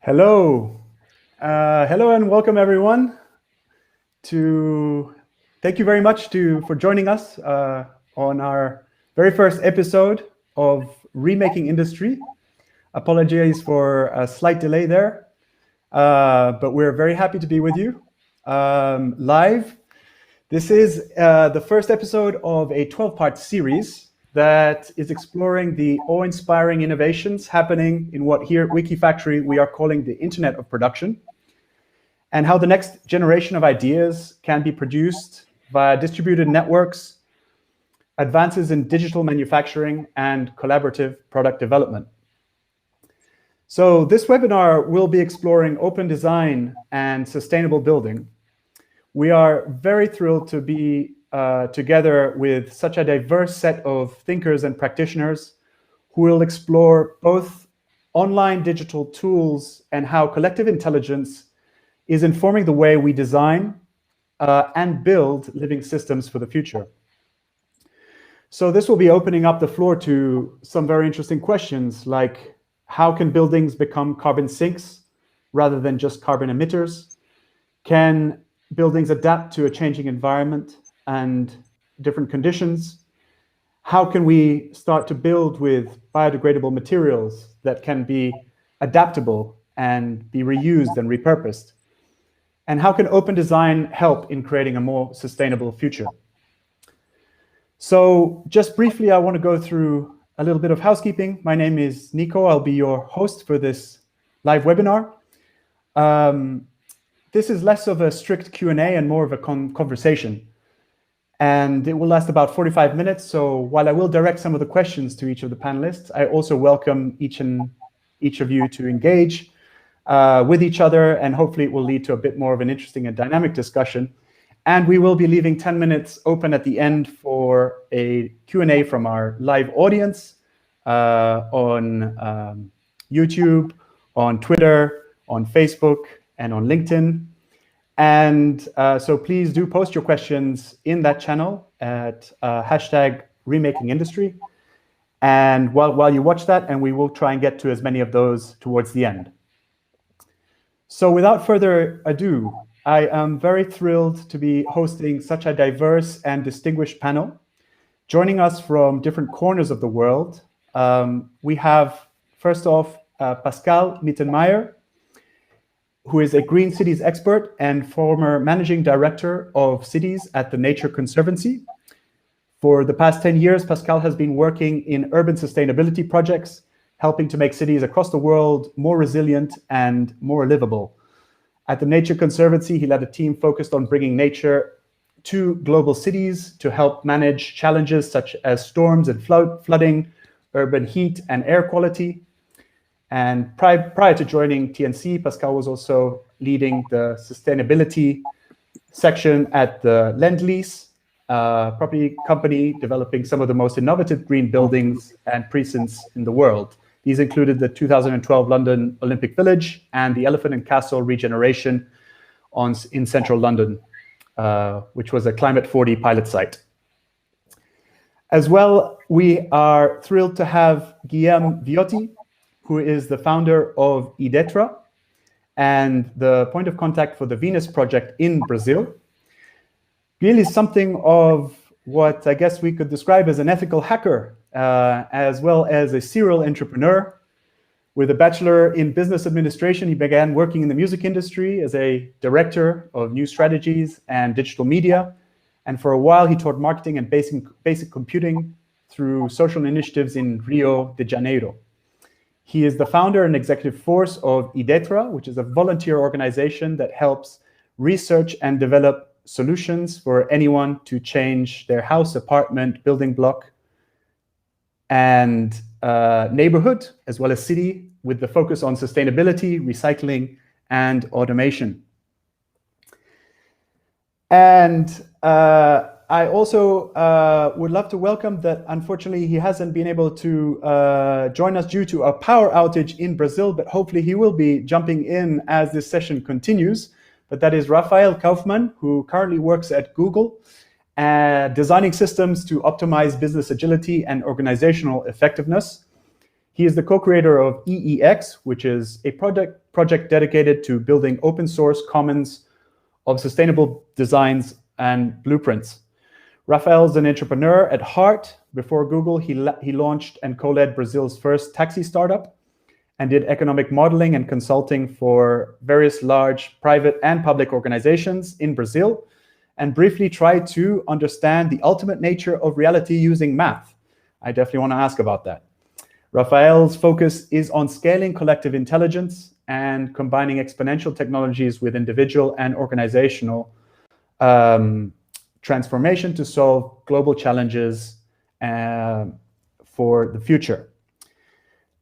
Hello. Hello and welcome everyone thank you very much for joining us on our very first episode of Remaking Industry. Apologies for a slight delay there, but we're very happy to be with you live. This is the first episode of a 12-part series that is exploring the awe-inspiring innovations happening in what here at WikiFactory we are calling the Internet of Production, and how the next generation of ideas can be produced via distributed networks, advances in digital manufacturing, and collaborative product development. So this webinar will be exploring open design and sustainable building. We are very thrilled to be together with such a diverse set of thinkers and practitioners who will explore both online digital tools and how collective intelligence is informing the way we design and build living systems for the future. So this will be opening up the floor to some very interesting questions like, how can buildings become carbon sinks rather than just carbon emitters? Can buildings adapt to a changing environment and different conditions? How can we start to build with biodegradable materials that can be adaptable and be reused and repurposed? And how can open design help in creating a more sustainable future? So just briefly, I want to go through a little bit of housekeeping. My name is Nico. I'll be your host for this live webinar. This is less of a strict Q&A and more of a conversation. And it will last about 45 minutes. So while I will direct some of the questions to each of the panelists, I also welcome each of you to engage with each other, and hopefully it will lead to a bit more of an interesting and dynamic discussion. And we will be leaving 10 minutes open at the end for a Q&A from our live audience on YouTube, on Twitter, on Facebook, and on LinkedIn. And so please do post your questions in that channel at hashtag Remaking Industry. And while you watch that, and we will try and get to as many of those towards the end. So without further ado, I am very thrilled to be hosting such a diverse and distinguished panel. Joining us from different corners of the world, we have, first off, Pascal Mittenmeier, who is a Green Cities expert and former managing director of cities at the Nature Conservancy. For the past 10 years, Pascal has been working in urban sustainability projects, helping to make cities across the world more resilient and more livable. At the Nature Conservancy, he led a team focused on bringing nature to global cities to help manage challenges such as storms and flooding, urban heat and air quality. And prior to joining TNC, Pascal was also leading the sustainability section at the Lend-Lease property company, developing some of the most innovative green buildings and precincts in the world. These included the 2012 London Olympic Village and the Elephant and Castle regeneration in central London, which was a Climate 40 pilot site. As well, we are thrilled to have Guillaume Viotti, who is the founder of Idetra and the point of contact for the Venus Project in Brazil. Guillaume is something of what I guess we could describe as an ethical hacker, as well as a serial entrepreneur. With a bachelor in business administration, he began working in the music industry as a director of new strategies and digital media. And for a while, he taught marketing and basic computing through social initiatives in Rio de Janeiro. He is the founder and executive force of Idetra, which is a volunteer organization that helps research and develop solutions for anyone to change their house, apartment, building block, and neighborhood, as well as city, with the focus on sustainability, recycling, and automation. And I also would love to welcome that, unfortunately, he hasn't been able to join us due to a power outage in Brazil, but hopefully he will be jumping in as this session continues. But that is Rafael Kaufman, who currently works at Google, designing systems to optimize business agility and organizational effectiveness. He He is the co-creator of EEX, which is a project dedicated to building open source commons of sustainable designs and blueprints. Rafael's an entrepreneur at heart. Before Google, he launched and co-led Brazil's first taxi startup and did economic modeling and consulting for various large private and public organizations in Brazil, and briefly tried to understand the ultimate nature of reality using math. I definitely want to ask about that. Rafael's focus is on scaling collective intelligence and combining exponential technologies with individual and organizational transformation to solve global challenges for the future.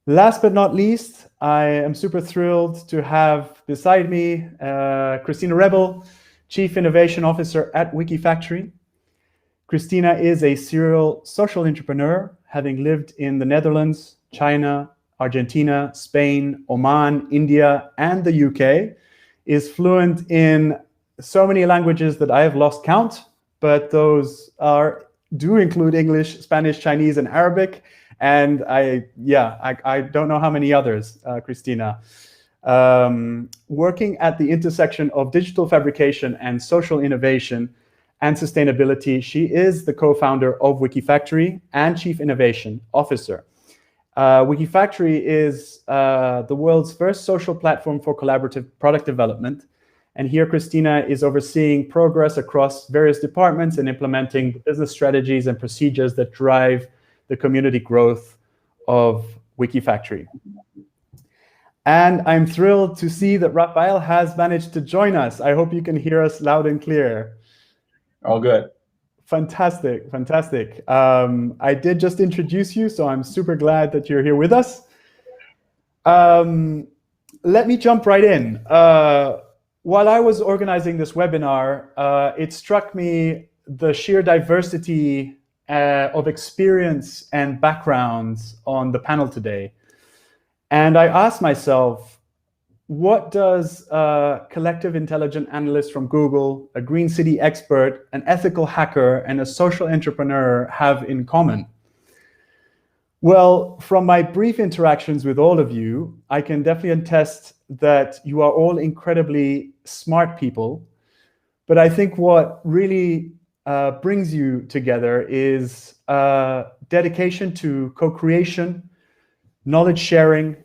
Last but not least, I am super thrilled to have beside me Christina Rebel, Chief Innovation Officer at Wikifactory. Christina is a serial social entrepreneur, having lived in the Netherlands, China, Argentina, Spain, Oman, India, and the UK, is fluent in so many languages that I have lost count, but those do include English, Spanish, Chinese, and Arabic. And I don't know how many others, Christina. Working at the intersection of digital fabrication and social innovation and sustainability, she is the co-founder of Wikifactory and Chief Innovation Officer. Wikifactory is the world's first social platform for collaborative product development. And here, Christina is overseeing progress across various departments and implementing business strategies and procedures that drive the community growth of Wikifactory. And I'm thrilled to see that Rafael has managed to join us. I hope you can hear us loud and clear. All good. Fantastic, fantastic. I did just introduce you, so I'm super glad that you're here with us. Let me jump right in. While I was organizing this webinar, it struck me the sheer diversity of experience and backgrounds on the panel today. And I asked myself, what does a collective intelligent analyst from Google, a green city expert, an ethical hacker, and a social entrepreneur have in common? Well, from my brief interactions with all of you, I can definitely attest that you are all incredibly smart people. But I think what really brings you together is dedication to co-creation, knowledge sharing,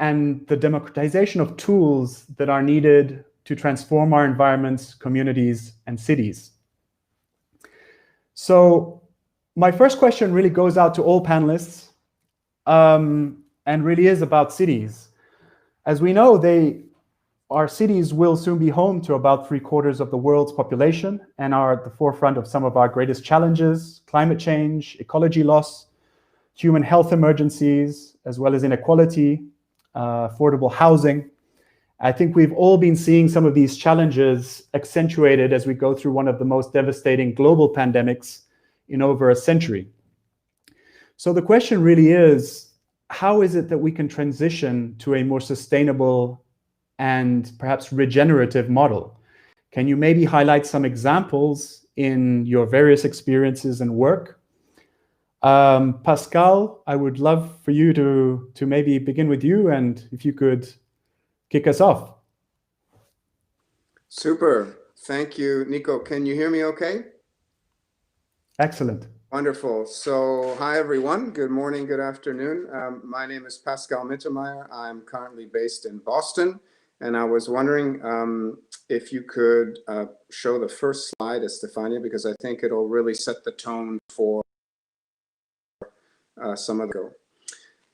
and the democratization of tools that are needed to transform our environments, communities, and cities. So my first question really goes out to all panelists and really is about cities. As we know, our cities will soon be home to about 3/4 of the world's population and are at the forefront of some of our greatest challenges: climate change, ecology loss, human health emergencies, as well as inequality, affordable housing. I think we've all been seeing some of these challenges accentuated as we go through one of the most devastating global pandemics in over a century. So the question really is, how is it that we can transition to a more sustainable and perhaps regenerative model? Can you maybe highlight some examples in your various experiences and work? Pascal, I would love for you to maybe begin with you, and if you could kick us off. Super. Thank you, Nico. Can you hear me okay? Excellent. Wonderful. So hi, everyone. Good morning, good afternoon. My name is Pascal Mittermeier. I'm currently based in Boston. And I was wondering if you could show the first slide, Estefania, because I think it'll really set the tone for some of the.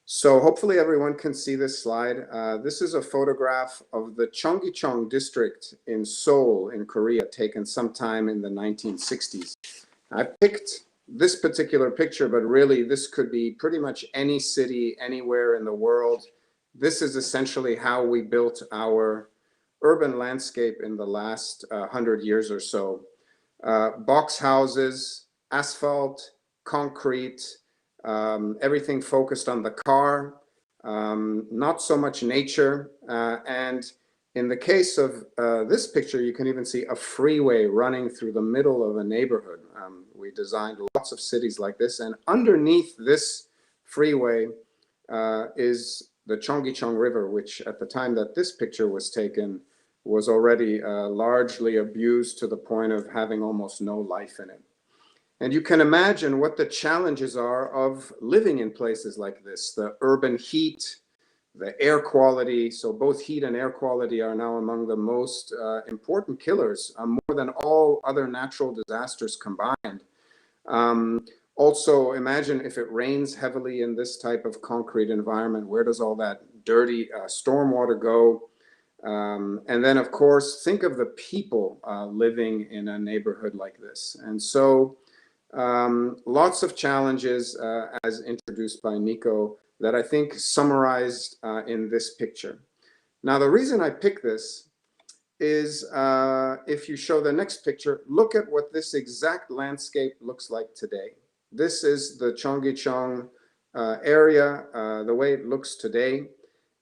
So hopefully everyone can see this slide. This is a photograph of the Cheonggyecheon district in Seoul in Korea, taken sometime in the 1960s. I picked this particular picture, but really this could be pretty much any city anywhere in the world. This is essentially how we built our urban landscape in the last 100 years or so. Box houses, asphalt, concrete, everything focused on the car, not so much nature. And in the case of this picture, you can even see a freeway running through the middle of a neighborhood. We designed lots of cities like this, and underneath this freeway, is the Chongqing River, which at the time that this picture was taken was already largely abused to the point of having almost no life in it. And you can imagine what the challenges are of living in places like this, the urban heat, the air quality. So both heat and air quality are now among the most important killers, more than all other natural disasters combined. Also, imagine if it rains heavily in this type of concrete environment, where does all that dirty stormwater go? And then, of course, think of the people living in a neighborhood like this. And so lots of challenges as introduced by Nico that I think summarized in this picture. Now, the reason I picked this is if you show the next picture, look at what this exact landscape looks like today. This is the Chongqing area, the way it looks today.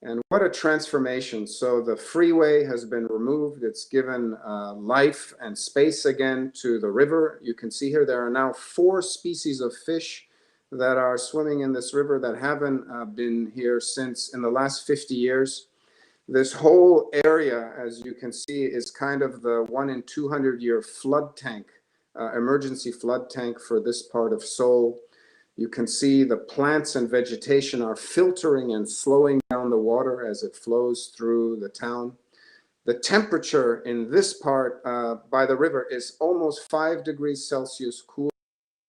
And what a transformation. So the freeway has been removed. It's given life and space again to the river. You can see here there are now 4 species of fish that are swimming in this river that haven't been here since in the last 50 years. This whole area, as you can see, is kind of the 1 in 200 year flood tank, emergency flood tank for this part of Seoul. You can see the plants and vegetation are filtering and slowing down the water as it flows through the town. The temperature in this part by the river is almost 5 degrees Celsius cooler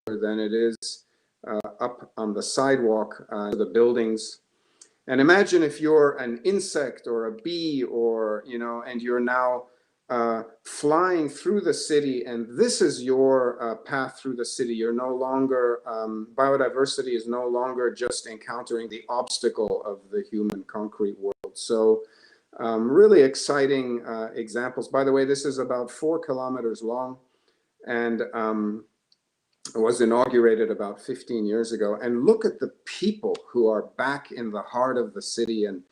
than it is up on the sidewalk to the buildings. And imagine if you're an insect or a bee or, you know, and you're now flying through the city, and this is your path through the city. You're no longer, biodiversity is no longer just encountering the obstacle of the human concrete world. So really exciting examples. By the way, this is about 4 kilometers long, and it was inaugurated about 15 years ago. And look at the people who are back in the heart of the city. And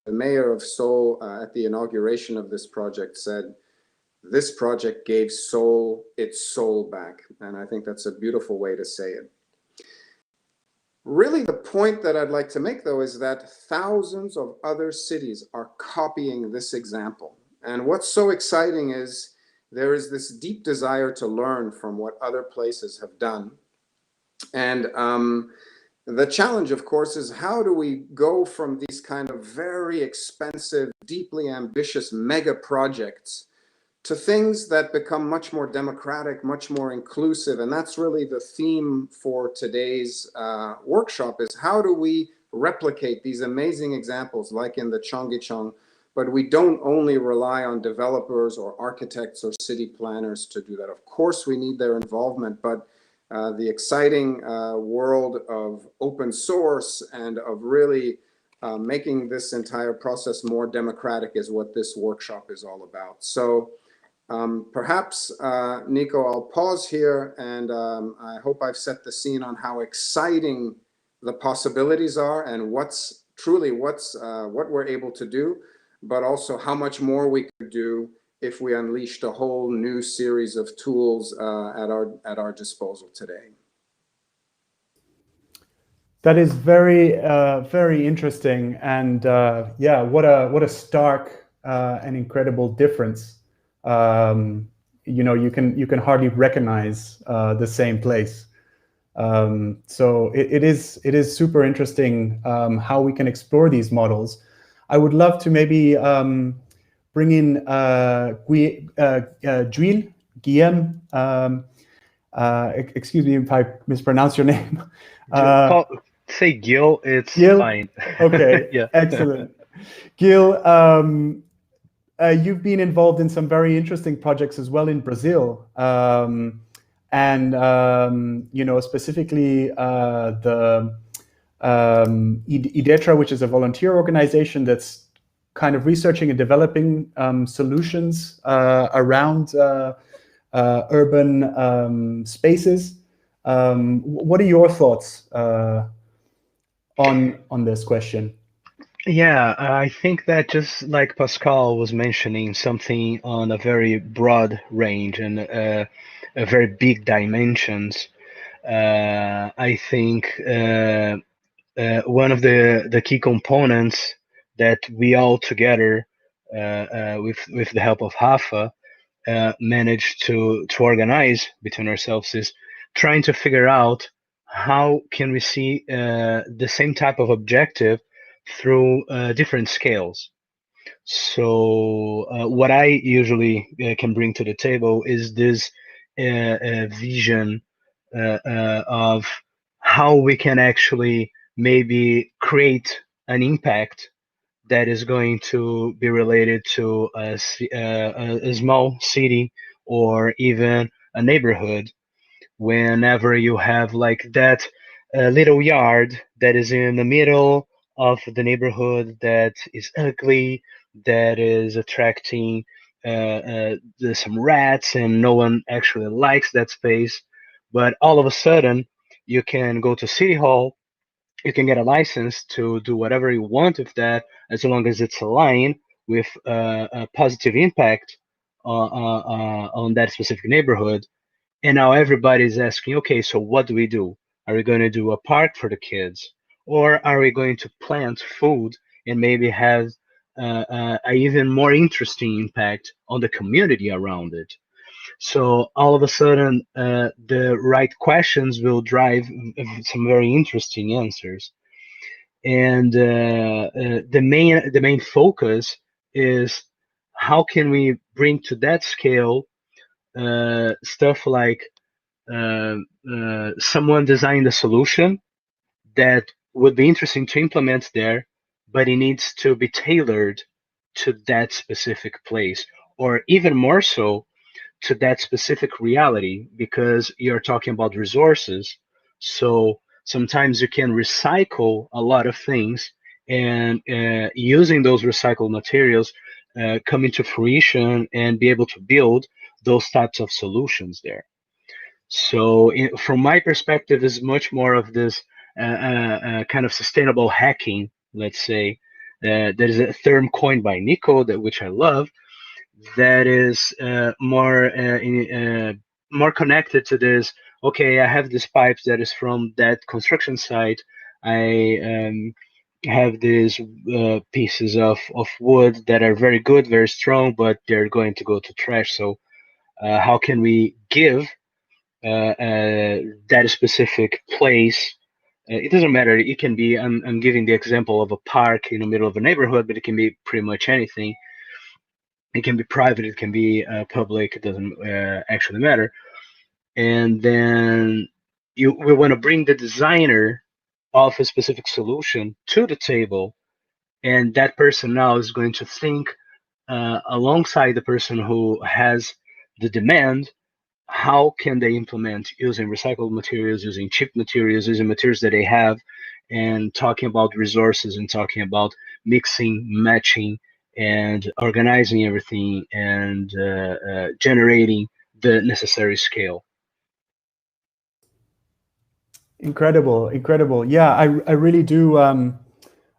the mayor of Seoul at the inauguration of this project said, this project gave Seoul its soul back. And I think that's a beautiful way to say it. Really, the point that I'd like to make, though, is that thousands of other cities are copying this example. And what's so exciting is there is this deep desire to learn from what other places have done. And the challenge, of course, is how do we go from these kind of very expensive, deeply ambitious mega projects to things that become much more democratic, much more inclusive. And that's really the theme for today's workshop, is how do we replicate these amazing examples like in the Chongqing, but we don't only rely on developers or architects or city planners to do that. Of course, we need their involvement, but the exciting world of open source and of really making this entire process more democratic is what this workshop is all about. So perhaps, Nico, I'll pause here, and I hope I've set the scene on how exciting the possibilities are and what's truly what we're able to do, but also how much more we could do if we unleashed a whole new series of tools at our disposal today. That is very, very interesting, and yeah, what a stark and incredible difference. You know, you can hardly recognize the same place. So it is super interesting how we can explore these models. I would love to maybe bring in Guillaume. Excuse me if I mispronounce your name. Say Gil, it's Gil? fine. Okay, Yeah. Excellent. Gil, you've been involved in some very interesting projects as well in Brazil. And you know, specifically the IDETRA, which is a volunteer organization that's kind of researching and developing solutions around urban spaces. What are your thoughts on this question? Yeah, I think that just like Pascal was mentioning, something on a very broad range and a very big dimensions. I think one of the key components that we all together, with the help of Rafa, managed to organize between ourselves is trying to figure out how can we see the same type of objective through different scales. So what I usually can bring to the table is this vision of how we can actually maybe create an impact that is going to be related to a small city or even a neighborhood. Whenever you have like that little yard that is in the middle of the neighborhood that is ugly, that is attracting some rats, and no one actually likes that space. But all of a sudden, you can go to City Hall, you can get a license to do whatever you want with that, as long as it's aligned with a positive impact on that specific neighborhood. And now everybody's asking, okay, so what do we do? Are we going to do a park for the kids? Or are we going to plant food and maybe have a even more interesting impact on the community around it? So all of a sudden, the right questions will drive some very interesting answers. And the main focus is how can we bring to that scale stuff like someone designed a solution that would be interesting to implement there, but it needs to be tailored to that specific place, or even more so to that specific reality, because you're talking about resources. So sometimes you can recycle a lot of things, and using those recycled materials come into fruition and be able to build those types of solutions there. So, from my perspective, is much more of this kind of sustainable hacking, let's say. There's a term coined by Nico, that which I love, that is more connected to this. Okay, I have this pipes that is from that construction site. I have these pieces of wood that are very good, very strong, but they're going to go to trash. So, how can we give that specific place? It doesn't matter. It can be. I'm giving the example of a park in the middle of a neighborhood, but it can be pretty much anything. It can be private. It can be public. It doesn't actually matter. And then we want to bring the designer of a specific solution to the table, and that person now is going to think alongside the person who has the demand. How can they implement using recycled materials, using cheap materials, using materials that they have, and talking about resources and talking about mixing, matching, and organizing everything, and generating the necessary scale. Incredible, incredible. Yeah, I really do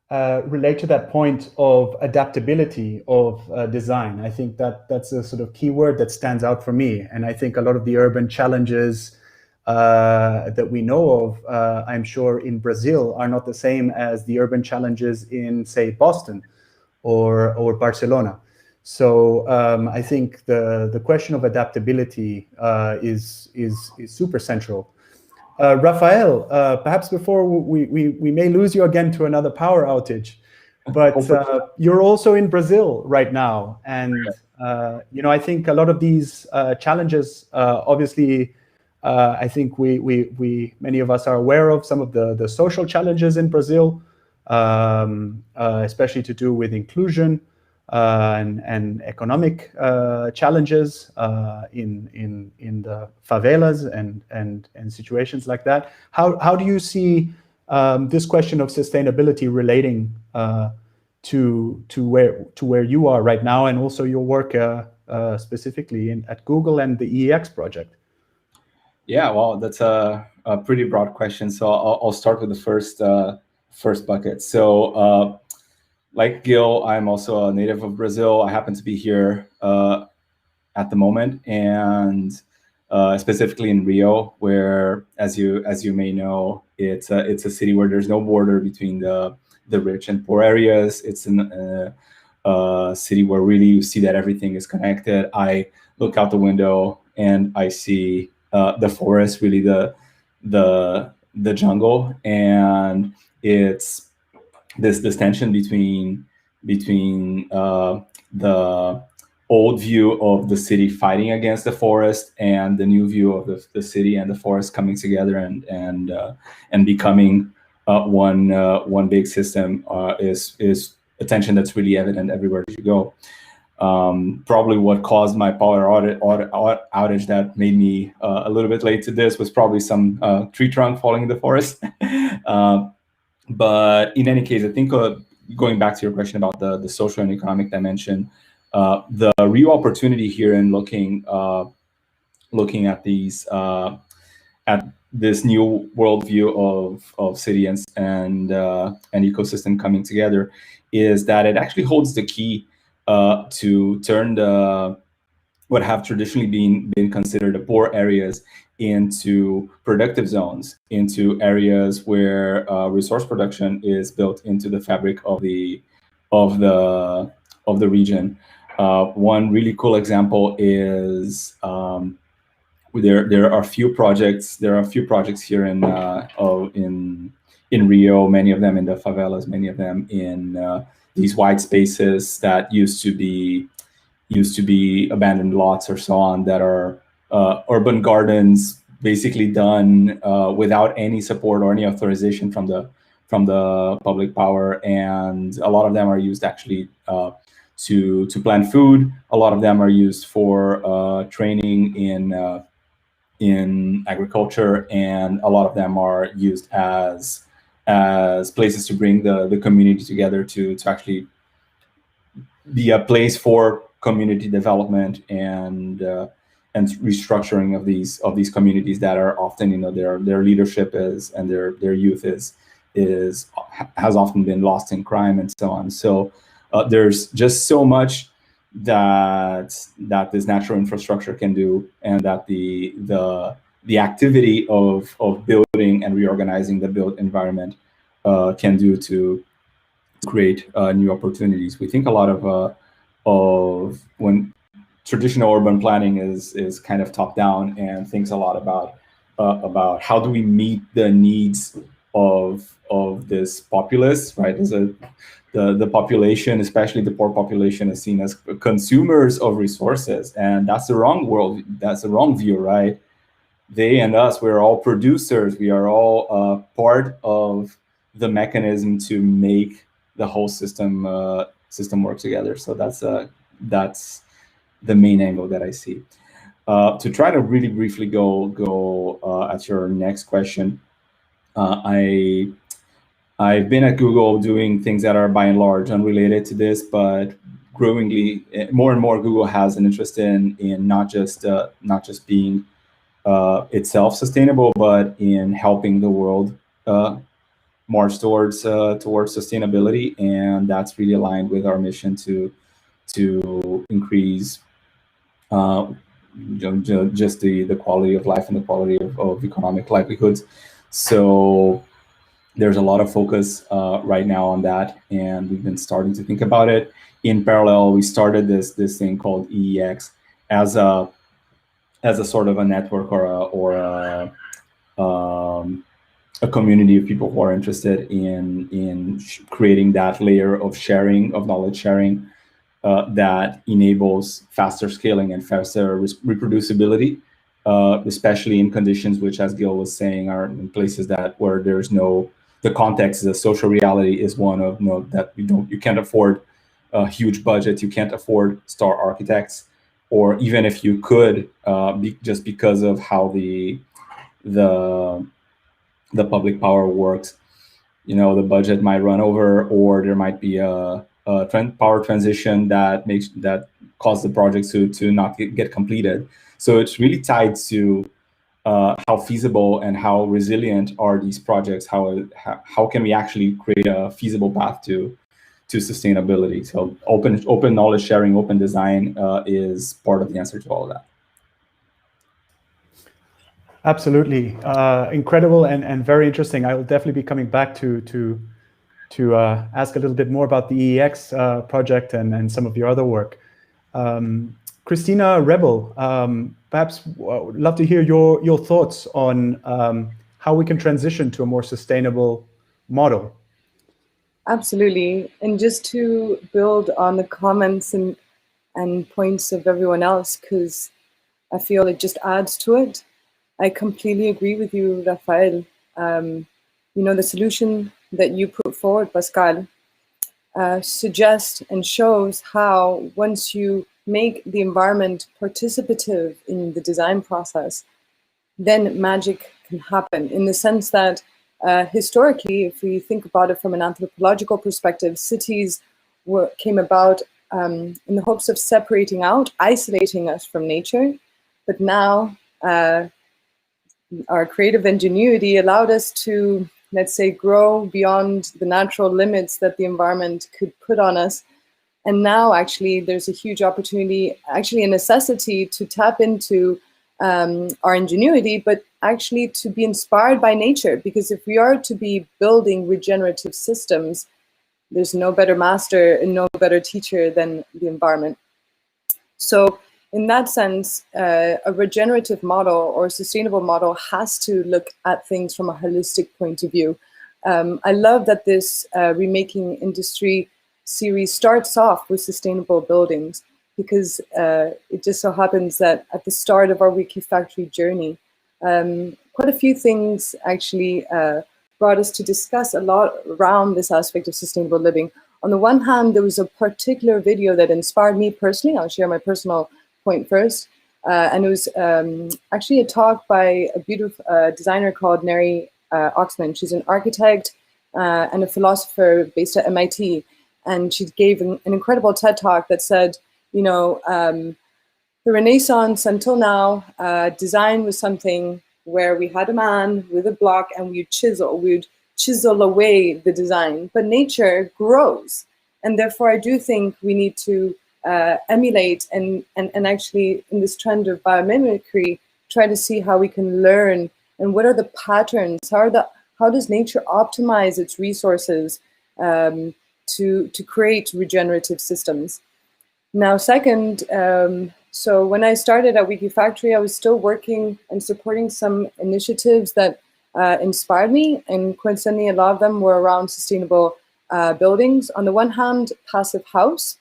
relate to that point of adaptability of design. I think that's a sort of key word that stands out for me. And I think a lot of the urban challenges that we know of, I'm sure in Brazil, are not the same as the urban challenges in, say, Boston or Barcelona. So I think the question of adaptability is super central. Rafael, perhaps before we may lose you again to another power outage, but you're also in Brazil right now, and I think a lot of these challenges, obviously, I think we many of us are aware of some of the social challenges in Brazil, especially to do with inclusion and economic challenges in the favelas and situations like that. How do you see this question of sustainability relating to where you are right now, and also your work specifically at Google and the EEX project? Yeah, well, that's a pretty broad question. So I'll start with the first bucket. So like Gil, I'm also a native of Brazil. I happen to be here at the moment, and specifically in Rio, where, as you may know, it's a city where there's no border between the rich and poor areas. It's a city where really you see that everything is connected. I look out the window and I see the forest, really the jungle, and it's this tension between the old view of the city fighting against the forest and the new view of the city and the forest coming together and becoming one big system is a tension that's really evident everywhere you go. Probably what caused my power outage that made me a little bit late to this was probably some tree trunk falling in the forest. But in any case, I think going back to your question about the social and economic dimension, the real opportunity here in looking at these at this new worldview of city and ecosystem coming together is that it actually holds the key to turn what have traditionally been considered the poor areas into productive zones, into areas where resource production is built into the fabric of the region. One really cool example is there are a few projects. There are a few projects here in Rio. Many of them in the favelas. Many of them in these wide spaces that used to be abandoned lots or so on, that are urban gardens, basically done without any support or any authorization from the public power, and a lot of them are used actually to plant food. A lot of them are used for training in agriculture, and a lot of them are used as places to bring the community together to actually be a place for community development and restructuring of these communities that are often, their leadership is, and their youth has often been lost in crime and so on. So there's just so much that this natural infrastructure can do, and that the activity of building and reorganizing the built environment can do to create new opportunities. We think a lot of when traditional urban planning is kind of top down and thinks a lot about how do we meet the needs of this populace, right? The population, especially the poor population, is seen as consumers of resources, and that's the wrong world. That's the wrong view, right? They and us, we're all producers. We are all part of the mechanism to make the whole system work together. So that's the main angle that I see. To try to really briefly go at your next question, I've been at Google doing things that are by and large unrelated to this, but growingly, more and more, Google has an interest in not just being itself sustainable, but in helping the world march towards sustainability, and that's really aligned with our mission to increase just the quality of life and the quality of economic livelihoods. So there's a lot of focus right now on that, and we've been starting to think about it. In parallel, we started this thing called EEX as a sort of a network or a community of people who are interested in creating that layer of sharing, of knowledge sharing, that enables faster scaling and faster reproducibility, especially in conditions which, as Gil was saying, are in places where there's the context, the social reality is one of that you can't afford a huge budget, you can't afford star architects, or even if you could, just because of how the public power works, the budget might run over, or there might be a power transition that causes the projects to not get completed. So it's really tied to how feasible and how resilient are these projects? How can we actually create a feasible path to sustainability? So open knowledge sharing, open design is part of the answer to all of that. Absolutely, incredible and very interesting. I will definitely be coming back to ask a little bit more about the EEX project and some of your other work. Christina Rebel, perhaps would love to hear your thoughts on how we can transition to a more sustainable model. Absolutely, and just to build on the comments and points of everyone else, because I feel it just adds to it. I completely agree with you, Rafael. You know, the solution that you put forward, Pascal, suggests and shows how once you make the environment participative in the design process, then magic can happen, in the sense that historically, if we think about it from an anthropological perspective, cities came about in the hopes of separating out, isolating us from nature. But now our creative ingenuity allowed us to, let's say, grow beyond the natural limits that the environment could put on us. And now actually there's a huge opportunity, actually a necessity, to tap into our ingenuity, but actually to be inspired by nature. Because if we are to be building regenerative systems, there's no better master and no better teacher than the environment. So in that sense, a regenerative model or a sustainable model has to look at things from a holistic point of view. I love that this Remaking Industry series starts off with sustainable buildings, because it just so happens that at the start of our Wikifactory journey, quite a few things actually brought us to discuss a lot around this aspect of sustainable living. On the one hand, there was a particular video that inspired me personally. I'll share my personal point first. And it was actually a talk by a beautiful designer called Neri Oxman. She's an architect and a philosopher based at MIT. And she gave an incredible TED talk that said, you know, the Renaissance until now, design was something where we had a man with a block and we would chisel away the design. But nature grows. And therefore, I do think we need to emulate and actually, in this trend of biomimicry, try to see how we can learn and what are the patterns, how does nature optimize its resources to create regenerative systems. Now, second, so when I started at Wikifactory, I was still working and supporting some initiatives that inspired me, and coincidentally, a lot of them were around sustainable buildings. On the one hand, Passive House.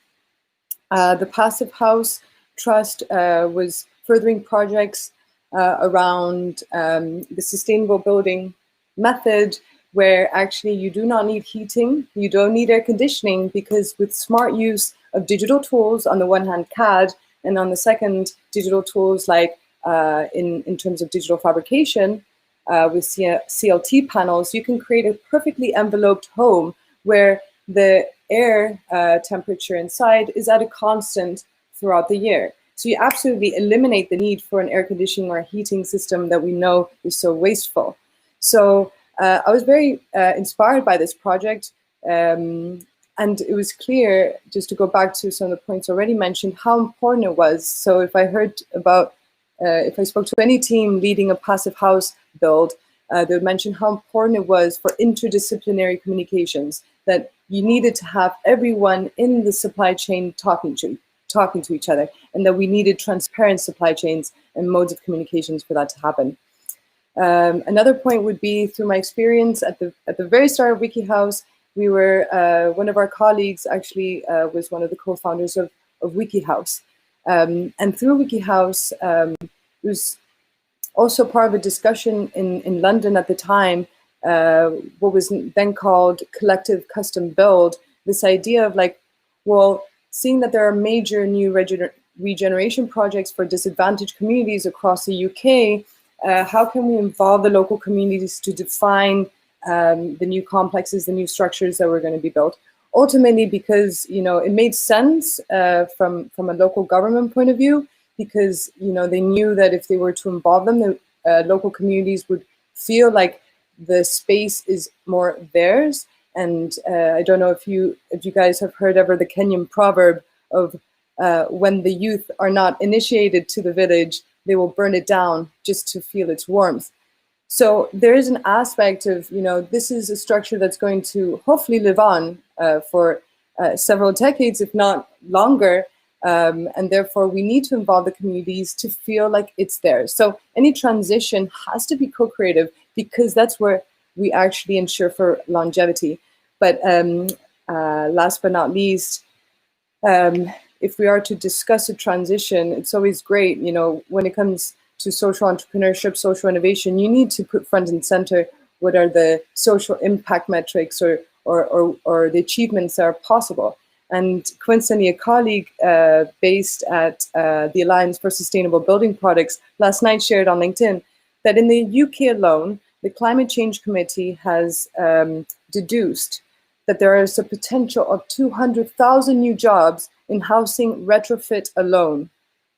The Passive House Trust was furthering projects around the sustainable building method, where actually you do not need heating, you don't need air conditioning, because with smart use of digital tools, on the one hand CAD, and on the second digital tools like in terms of digital fabrication with CLT panels, you can create a perfectly enveloped home where the air temperature inside is at a constant throughout the year. So you absolutely eliminate the need for an air conditioning or a heating system that we know is so wasteful. So I was very inspired by this project, and it was clear, just to go back to some of the points already mentioned, how important it was. So if I heard about, if I spoke to any team leading a passive house build, they would mention how important it was for interdisciplinary communications, that you needed to have everyone in the supply chain talking to each other, and that we needed transparent supply chains and modes of communications for that to happen. Another point would be, through my experience at the very start of WikiHouse, we were, one of our colleagues actually was one of the co-founders of WikiHouse. And through WikiHouse, it was also part of a discussion in London at the time, what was then called collective custom build, this idea of like, well, seeing that there are major new regeneration projects for disadvantaged communities across the UK, how can we involve the local communities to define the new complexes, the new structures that were going to be built? Ultimately, because, you know, it made sense from a local government point of view, because, you know, they knew that if they were to involve them, the local communities would feel like the space is more theirs. And I don't know if you guys have heard ever the Kenyan proverb of when the youth are not initiated to the village, they will burn it down just to feel its warmth. So there is an aspect of, this is a structure that's going to hopefully live on for several decades, if not longer. And therefore, we need to involve the communities to feel like it's theirs. So any transition has to be co-creative, because that's where we actually ensure for longevity. But last but not least, if we are to discuss a transition, it's always great, when it comes to social entrepreneurship, social innovation, you need to put front and center what are the social impact metrics or the achievements that are possible. And coincidentally, a colleague based at the Alliance for Sustainable Building Products last night shared on LinkedIn that in the UK alone, the Climate Change Committee has deduced that there is a potential of 200,000 new jobs in housing retrofit alone.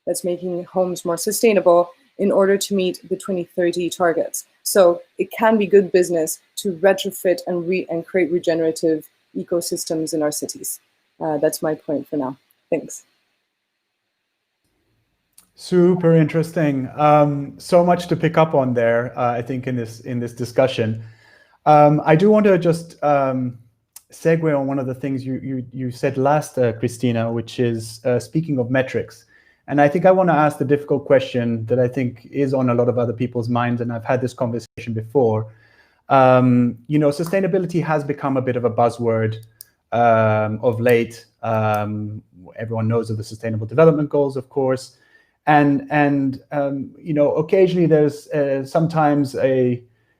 That's making homes more sustainable in order to meet the 2030 targets. So it can be good business to retrofit and create regenerative ecosystems in our cities. That's my point for now. Thanks. Super interesting. So much to pick up on there, I think, in this discussion. I do want to just segue on one of the things you said last, Christina, which is speaking of metrics. And I think I want to ask the difficult question that I think is on a lot of other people's minds, and I've had this conversation before. Sustainability has become a bit of a buzzword of late. Everyone knows of the Sustainable Development Goals, of course, and occasionally there's sometimes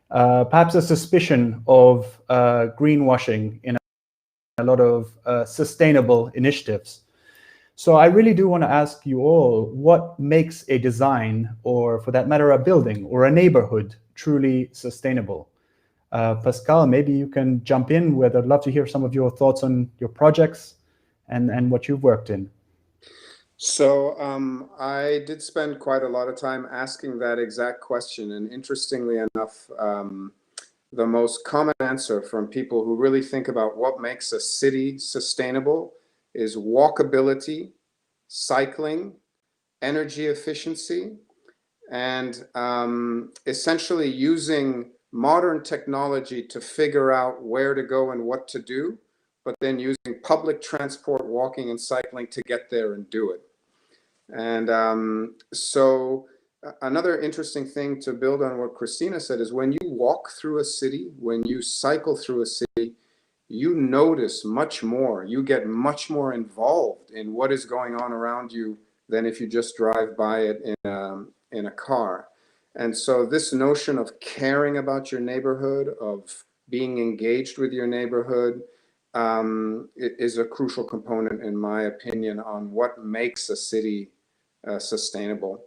perhaps a suspicion of greenwashing in a lot of sustainable initiatives. So I really do want to ask you all, what makes a design, or for that matter, a building or a neighborhood, truly sustainable? Pascal, maybe you can jump in with, I'd love to hear some of your thoughts on your projects and what you've worked in. So I did spend quite a lot of time asking that exact question. And interestingly enough, the most common answer from people who really think about what makes a city sustainable is walkability, cycling, energy efficiency, and essentially using modern technology to figure out where to go and what to do, but then using public transport, walking and cycling to get there and do it. And so another interesting thing to build on what Christina said is, when you walk through a city, when you cycle through a city, you notice much more. You get much more involved in what is going on around you than if you just drive by it in a car. And so this notion of caring about your neighborhood, of being engaged with your neighborhood, is a crucial component, in my opinion, on what makes a city sustainable.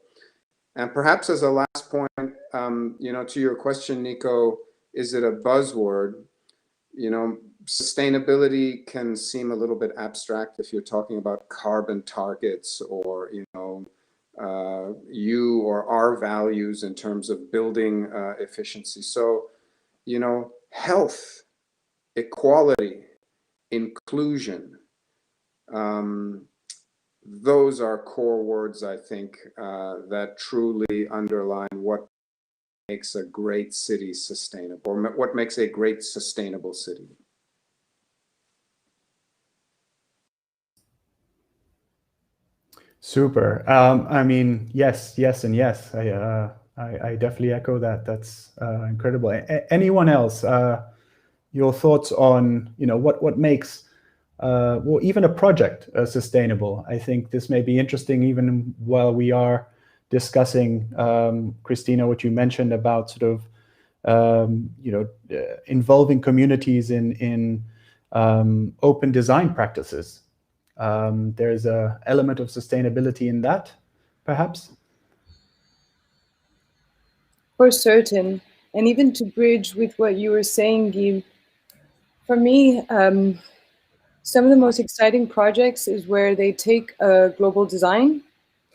And perhaps as a last point, to your question, Nico, is it a buzzword? Sustainability can seem a little bit abstract if you're talking about carbon targets or, you or our values in terms of building efficiency. So, health, equality, inclusion, those are core words, I think, that truly underline what makes a great city sustainable, or what makes a great sustainable city. Super. Yes, and yes. I definitely echo that. That's incredible. Anyone else? Your thoughts on what makes even a project sustainable? I think this may be interesting, even while we are discussing, Christina, what you mentioned about sort of involving communities in open design practices. There's an element of sustainability in that, perhaps? For certain. And even to bridge with what you were saying, Guy, for me, some of the most exciting projects is where they take a global design,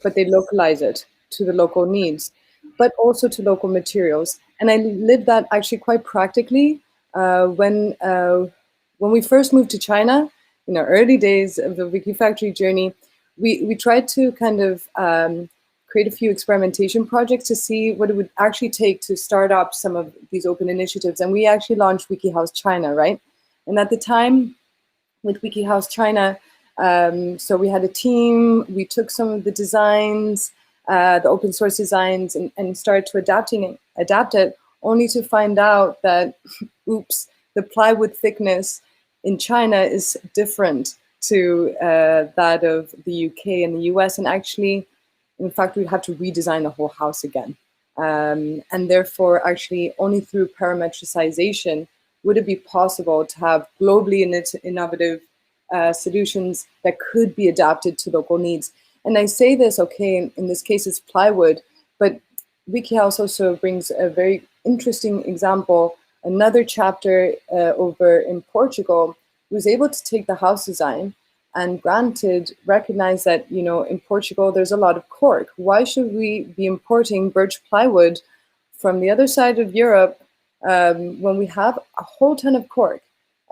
but they localize it to the local needs, but also to local materials. And I lived that actually quite practically when we first moved to China, early days of the Wiki Factory journey. We tried to kind of create a few experimentation projects to see what it would actually take to start up some of these open initiatives. And we actually launched WikiHouse China, right? And at the time with WikiHouse China, so we had a team, we took some of the designs, the open source designs, and started to adapt it, only to find out that, oops, the plywood thickness in China is different to that of the UK and the US. And actually, in fact, we'd have to redesign the whole house again. And therefore, actually, only through parametricization would it be possible to have globally innovative solutions that could be adapted to local needs. And I say this, okay, in this case, it's plywood, but WikiHouse also brings a very interesting example. Another chapter over in Portugal was able to take the house design and granted recognize that, you know, in Portugal, there's a lot of cork. Why should we be importing birch plywood from the other side of Europe when we have a whole ton of cork?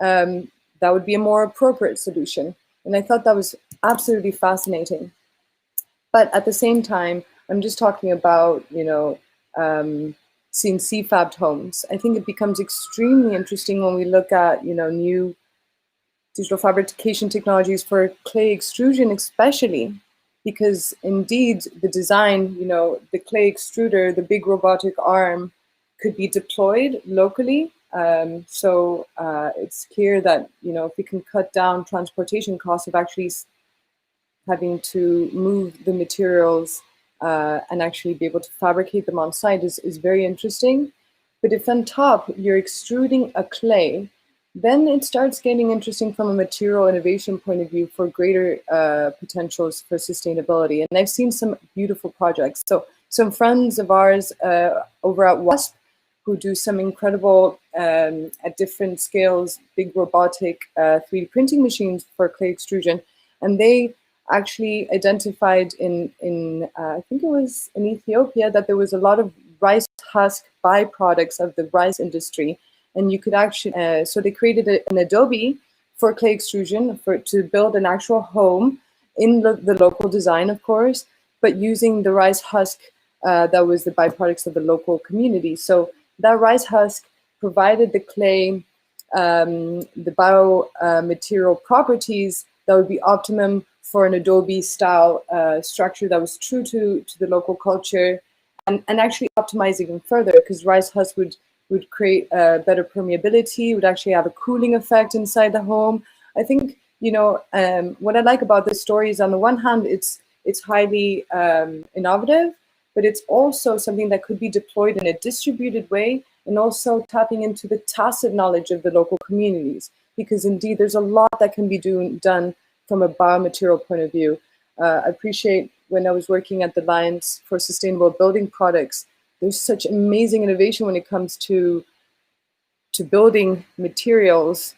That would be a more appropriate solution. And I thought that was absolutely fascinating. But at the same time, I'm just talking about, you know, CNC-fabbed homes. I think it becomes extremely interesting when we look at, you know, new digital fabrication technologies for clay extrusion, especially because indeed the design, you know, the clay extruder, the big robotic arm could be deployed locally. So it's clear that, you know, if we can cut down transportation costs of actually having to move the materials and actually be able to fabricate them on site is very interesting. But if on top you're extruding a clay, then it starts getting interesting from a material innovation point of view for greater potentials for sustainability. And I've seen some beautiful projects. So some friends of ours over at WASP who do some incredible, at different scales, big robotic 3D printing machines for clay extrusion. And they actually identified in I think it was in Ethiopia, that there was a lot of rice husk byproducts of the rice industry. And you could actually, so they created an Adobe for clay extrusion to build an actual home in the local design, of course, but using the rice husk that was the byproducts of the local community. So that rice husk provided the clay, the biomaterial properties that would be optimum for an Adobe style structure that was true to the local culture, and actually optimize even further, because rice husk would create better permeability, would actually have a cooling effect inside the home. I think, you know, what I like about this story is, on the one hand, it's highly innovative, but it's also something that could be deployed in a distributed way, and also tapping into the tacit knowledge of the local communities, because indeed there's a lot that can be done from a biomaterial point of view. I appreciate when I was working at the Alliance for Sustainable Building Products, there's such amazing innovation when it comes to building materials.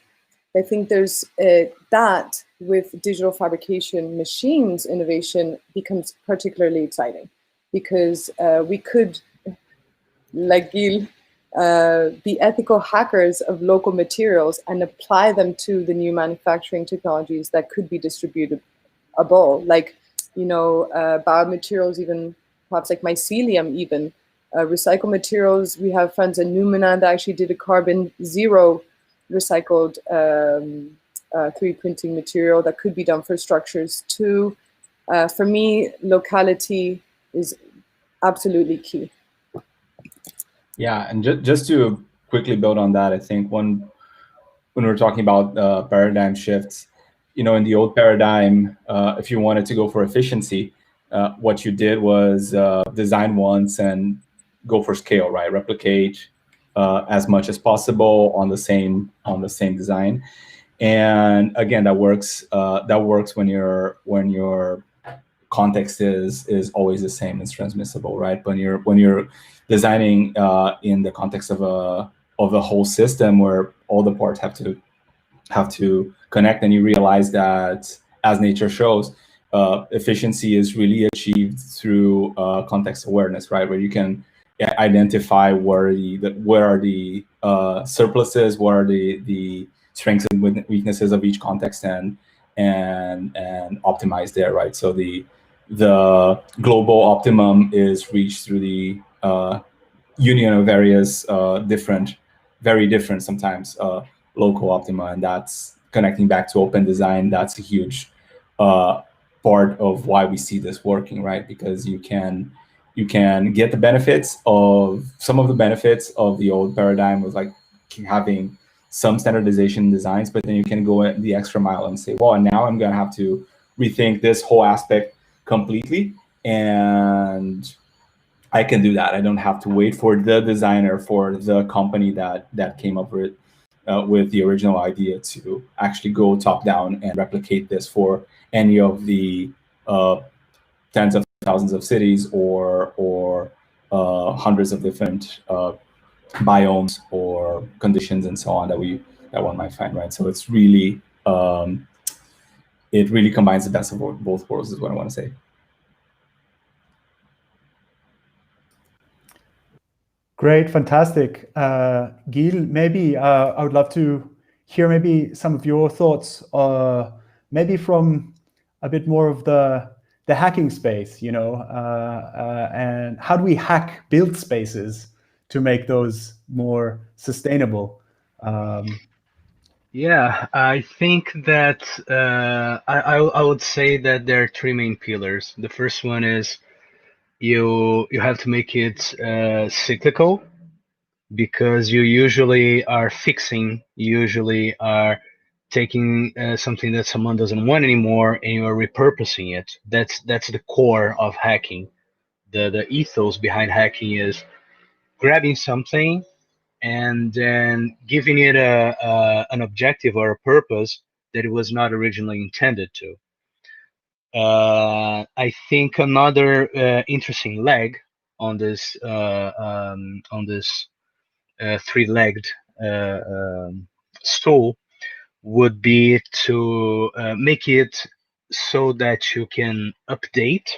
I think there's that with digital fabrication machines, innovation becomes particularly exciting, because we could, like Gil, be ethical hackers of local materials and apply them to the new manufacturing technologies that could be distributable, like, you know, biomaterials, even perhaps like mycelium, even recycled materials. We have friends at Numina that actually did a carbon zero recycled 3D printing material that could be done for structures too. For me, locality is absolutely key. Yeah, and just to quickly build on that, I think when we're talking about paradigm shifts, you know, in the old paradigm, if you wanted to go for efficiency, what you did was design once and go for scale, right? Replicate as much as possible on the same design. And again, that works when your context is always the same, it's transmissible, right? When you're designing in the context of a whole system where all the parts have to connect, and you realize that, as nature shows, efficiency is really achieved through context awareness, right? Where you can identify where are the surpluses, what are the strengths and weaknesses of each context, and optimize there, right? So the global optimum is reached through the union of various very different sometimes local optima, and that's connecting back to open design. That's a huge part of why we see this working, right? Because you can get the benefits of some of the benefits of the old paradigm of like having some standardization designs, but then you can go the extra mile and say, well, now I'm going to have to rethink this whole aspect completely, and I can do that. I don't have to wait for the designer, for the company that came up with the original idea to actually go top down and replicate this for any of the tens of thousands of cities or hundreds of different biomes or conditions and so on that one might find, right? So it's really it really combines the best of both worlds, is what I want to say. Great, fantastic. Gil, maybe I would love to hear maybe some of your thoughts, maybe from a bit more of the hacking space, you know, and how do we hack build spaces to make those more sustainable? Yeah, I think that I would say that there are three main pillars. The first one is you have to make it cyclical, because you usually are fixing, you usually are taking something that someone doesn't want anymore and you are repurposing it. That's the core of hacking. The ethos behind hacking is grabbing something and then giving it an objective or a purpose that it was not originally intended to. I think another interesting leg on this three-legged stool would be to make it so that you can update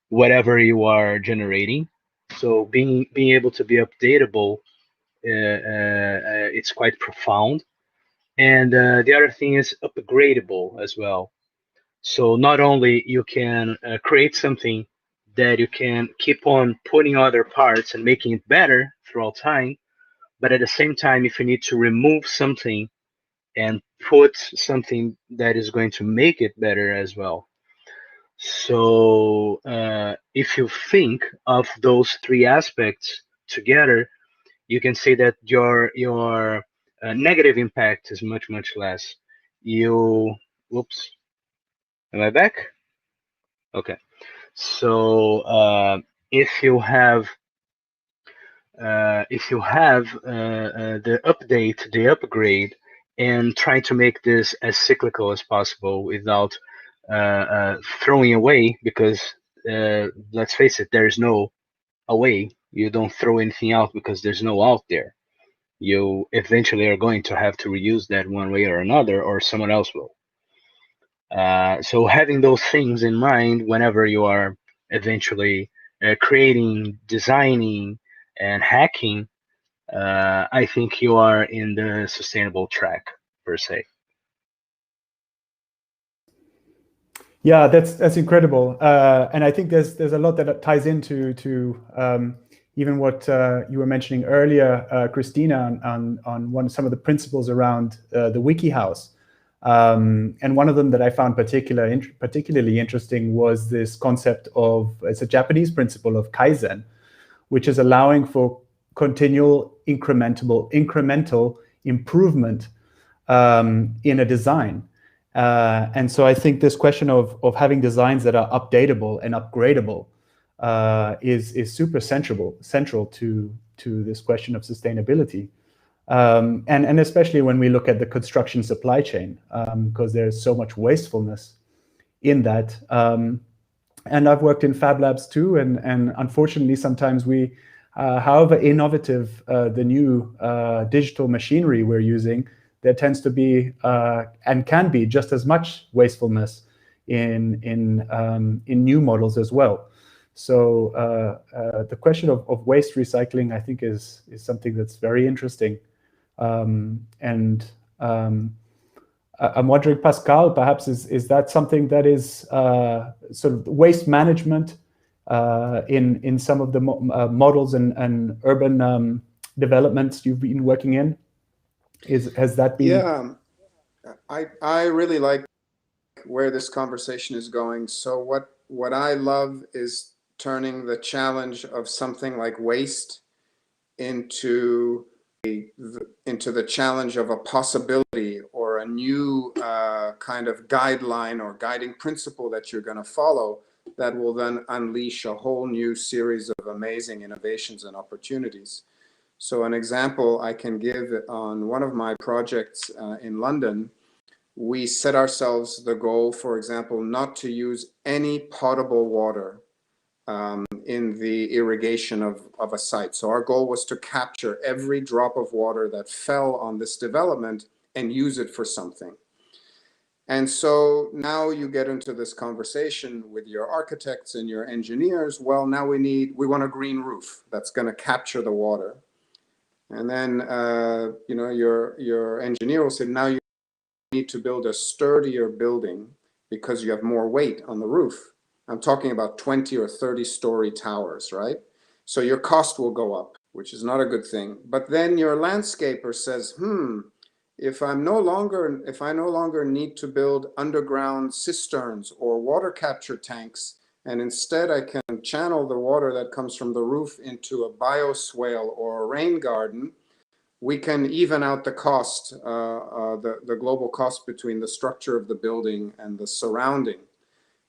whatever you are generating. So being able to be updatable, it's quite profound. And the other thing is upgradable as well. So not only you can create something that you can keep on putting other parts and making it better throughout time, but at the same time, if you need to remove something and put something that is going to make it better as well. So if you think of those three aspects together, you can say that your negative impact is much less. You, whoops, am I back? Okay. So if you have the update, the upgrade, and trying to make this as cyclical as possible without throwing away, because let's face it, there's no away. You don't throw anything out because there's no out there. You eventually are going to have to reuse that one way or another, or someone else will. So having those things in mind whenever you are eventually creating, designing, and hacking, I think you are in the sustainable track per se. Yeah, that's incredible, and I think there's a lot that ties into even what you were mentioning earlier, Christina, on some of the principles around the Wiki House. And one of them that I found particularly interesting was this concept of, it's a Japanese principle of Kaizen, which is allowing for continual incremental improvement in a design. And so I think this question of having designs that are updatable and upgradable is super central to this question of sustainability. And especially when we look at the construction supply chain, because there's so much wastefulness in that. And I've worked in Fab Labs too, and unfortunately sometimes we, however innovative the new digital machinery we're using, there tends to be and can be just as much wastefulness in new models as well. So the question of waste recycling, I think, is something that's very interesting. And I'm wondering, Pascal, perhaps is that something that is sort of waste management in some of the models and urban developments you've been working in? Has that been? Yeah, I really like where this conversation is going. So what I love is turning the challenge of something like waste into the challenge of a possibility or a new kind of guideline or guiding principle that you're going to follow that will then unleash a whole new series of amazing innovations and opportunities. So an example I can give on one of my projects in London, we set ourselves the goal, for example, not to use any potable water in the irrigation of a site. So our goal was to capture every drop of water that fell on this development and use it for something. And so now you get into this conversation with your architects and your engineers. Well, now we want a green roof that's going to capture the water. And then you know, your engineer will say, now you need to build a sturdier building because you have more weight on the roof. I'm talking about 20 or 30-story towers, right? So your cost will go up, which is not a good thing. But then your landscaper says, if I no longer need to build underground cisterns or water capture tanks, and instead I can channel the water that comes from the roof into a bioswale or a rain garden, we can even out the cost, the global cost between the structure of the building and the surrounding.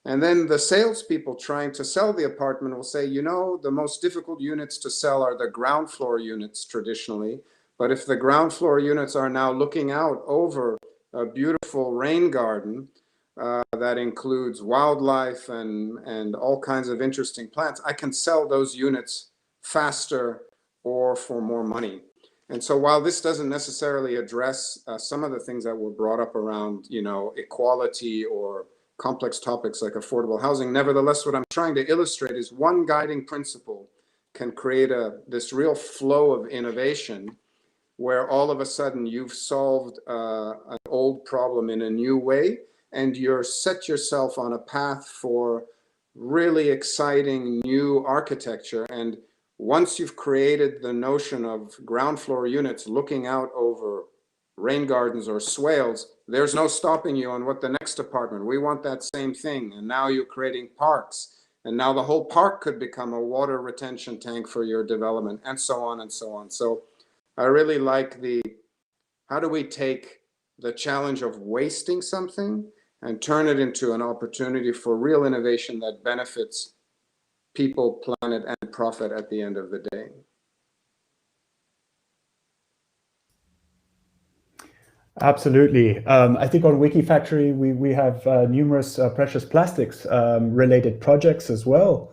And then the salespeople trying to sell the apartment will say, you know, the most difficult units to sell are the ground floor units traditionally. But if the ground floor units are now looking out over a beautiful rain garden that includes wildlife and all kinds of interesting plants, I can sell those units faster or for more money. And so while this doesn't necessarily address some of the things that were brought up around, you know, equality or complex topics like affordable housing, nevertheless, what I'm trying to illustrate is one guiding principle can create this real flow of innovation where all of a sudden you've solved an old problem in a new way, and you're set yourself on a path for really exciting new architecture. And once you've created the notion of ground floor units looking out over rain gardens or swales, there's no stopping you on what the next apartment. We want that same thing. And now you're creating parks. And now the whole park could become a water retention tank for your development, and so on and so on. So I really like how do we take the challenge of wasting something and turn it into an opportunity for real innovation that benefits people, planet, and profit at the end of the day. Absolutely. I think on WikiFactory, we have numerous precious plastics related projects as well.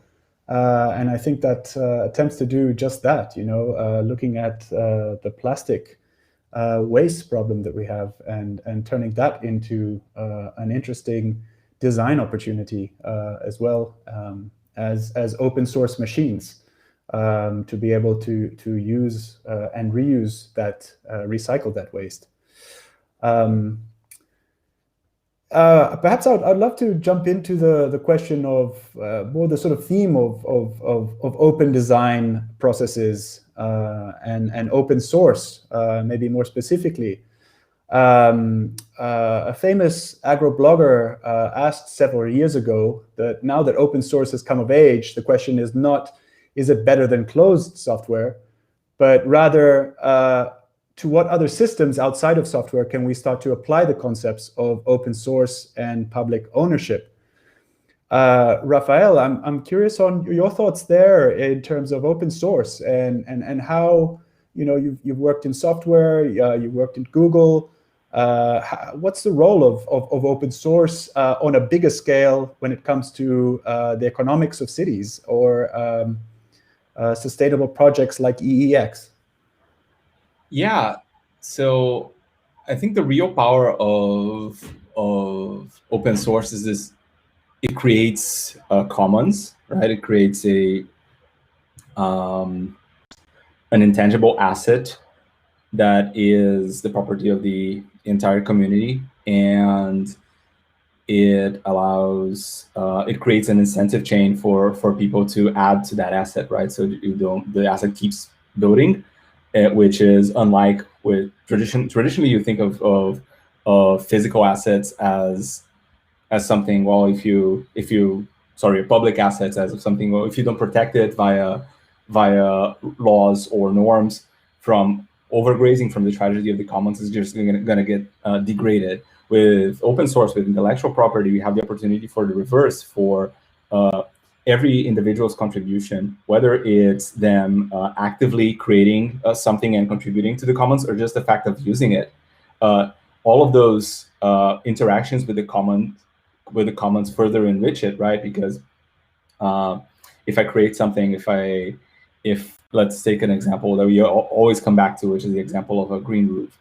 And I think that attempts to do just that, you know, looking at the plastic waste problem that we have and turning that into an interesting design opportunity as well as open source machines to be able to use and reuse that, recycle that waste. Perhaps I'd love to jump into the question of more the sort of theme of open design processes and open source, maybe more specifically. A famous agro blogger asked several years ago that now that open source has come of age, the question is not, is it better than closed software, but rather, to what other systems outside of software can we start to apply the concepts of open source and public ownership? Raphael, I'm curious on your thoughts there in terms of open source and how, you know, you've worked in software, you worked in Google. What's the role of open source on a bigger scale when it comes to the economics of cities or sustainable projects like EEX? Yeah, so I think the real power of open source is this: it creates commons, right? It creates an intangible asset that is the property of the entire community. and it allows, it creates an incentive chain for people to add to that asset, right? So the asset keeps building, which is unlike with traditionally you think of physical assets as something, well, if you public assets as something, well, if you don't protect it via laws or norms from overgrazing, from the tragedy of the commons, is just gonna get degraded. With open source, with intellectual property, we have the opportunity for the reverse, for every individual's contribution, whether it's them actively creating something and contributing to the commons, or just the fact of using it. All of those interactions with the commons further enrich it, right? Because if I create something, if let's take an example that we always come back to, which is the example of a green roof,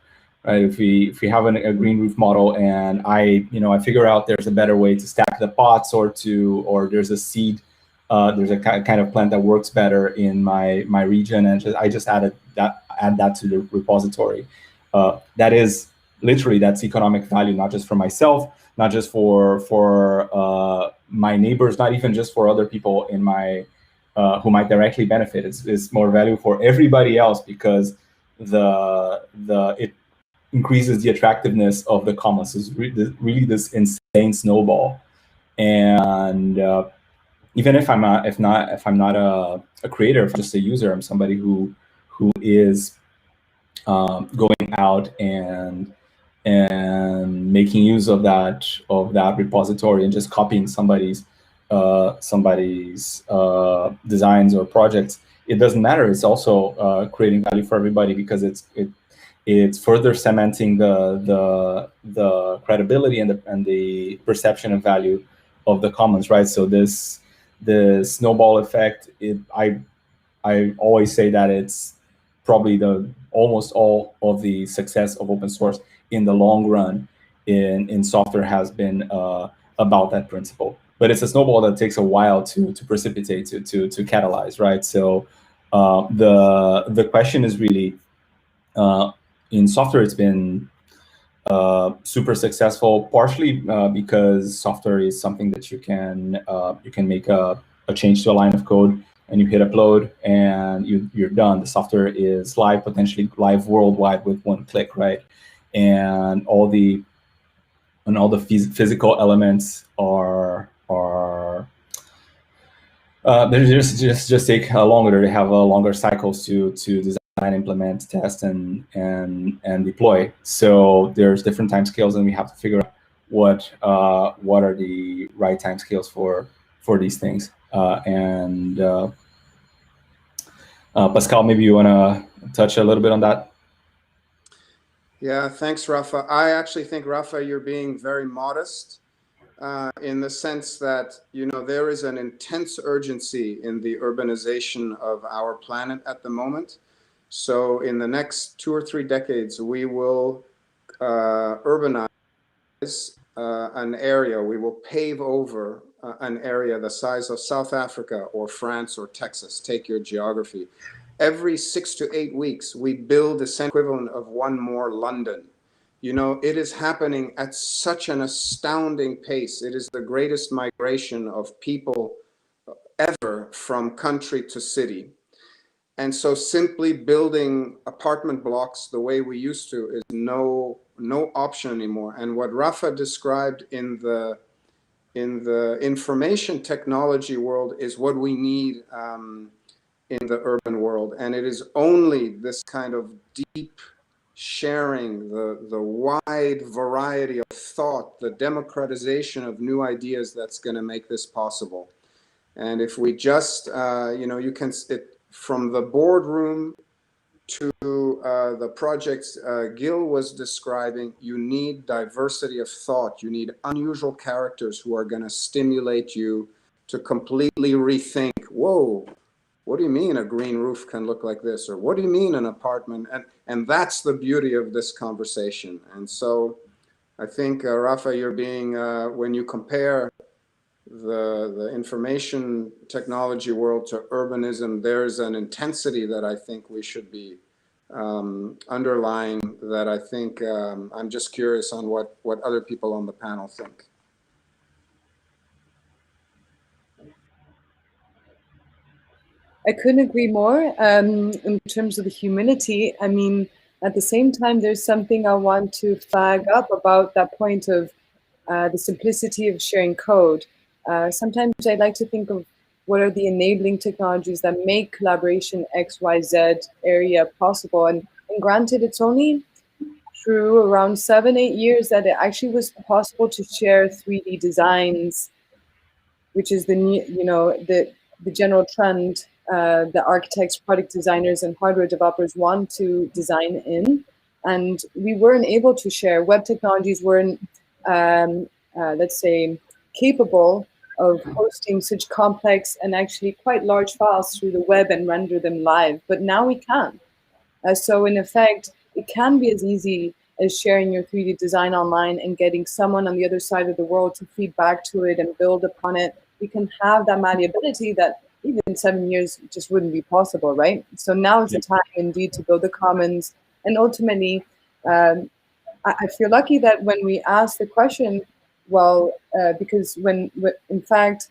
right? If we have a green roof model, and I figure out there's a better way to stack the pots, or there's a seed, there's a kind of plant that works better in my region, and I just add that to the repository. That is literally, that's economic value, not just for myself, not just for my neighbors, not even just for other people in my who might directly benefit. It's more value for everybody else, because it increases the attractiveness of the commons. It's really this insane snowball. And even if I'm not a creator, if I'm just a user, I'm somebody who is going out and making use of that repository, and just copying somebody's designs or projects. It doesn't matter. It's also creating value for everybody, because it's further cementing the credibility and the perception of value of the commons, right? So the snowball effect, I always say that it's probably almost all of the success of open source in the long run in software has been about that principle. But it's a snowball that takes a while to precipitate, to catalyze, right? So the question is really, in software, it's been super successful, partially because software is something that you can make a change to a line of code, and you hit upload, and you're done. The software is live, potentially live worldwide with one click, right? And all the physical elements are they just take longer. They have longer cycles to design, implement, test, and deploy. So there's different time scales, and we have to figure out what are the right time scales for these things. Pascal, maybe you want to touch a little bit on that? Yeah, thanks, Rafa. I actually think, Rafa, you're being very modest in the sense that, there is an intense urgency in the urbanization of our planet at the moment. So in the next 2 or 3 decades, we will urbanize an area. We will pave over an area the size of South Africa or France or Texas. Take your geography. Every 6 to 8 weeks, we build the equivalent of one more London. It is happening at such an astounding pace. It is the greatest migration of people ever from country to city. And so simply building apartment blocks the way we used to is no option anymore. And what Rafa described in the information technology world is what we need in the urban world. And it is only this kind of deep sharing, the wide variety of thought, the democratization of new ideas that's going to make this possible. And if we just, you can, from the boardroom to the projects Gil was describing, you need diversity of thought. You need unusual characters who are going to stimulate you to completely rethink, whoa, what do you mean a green roof can look like this? Or what do you mean an apartment? And that's the beauty of this conversation. And so I think, Rafa, you're being, when you compare the information technology world to urbanism, there's an intensity that I think we should be underlying that I think I'm just curious on what other people on the panel think. I couldn't agree more. In terms of the humility, I mean, at the same time, there's something I want to flag up about that point of the simplicity of sharing code. Sometimes I like to think of what are the enabling technologies that make collaboration X, Y, Z area possible. And granted, it's only through around 7-8 years that it actually was possible to share 3D designs, which is the new, the general trend that architects, product designers, and hardware developers want to design in. And we weren't able to share. Web technologies weren't, let's say, capable of hosting such complex and actually quite large files through the web and render them live. But now we can. So in effect, it can be as easy as sharing your 3D design online and getting someone on the other side of the world to feed back to it and build upon it. We can have that malleability that even in 7 years just wouldn't be possible, right? So now is the time indeed to build the commons. And ultimately, I feel lucky that when we asked the question, well, because when in fact,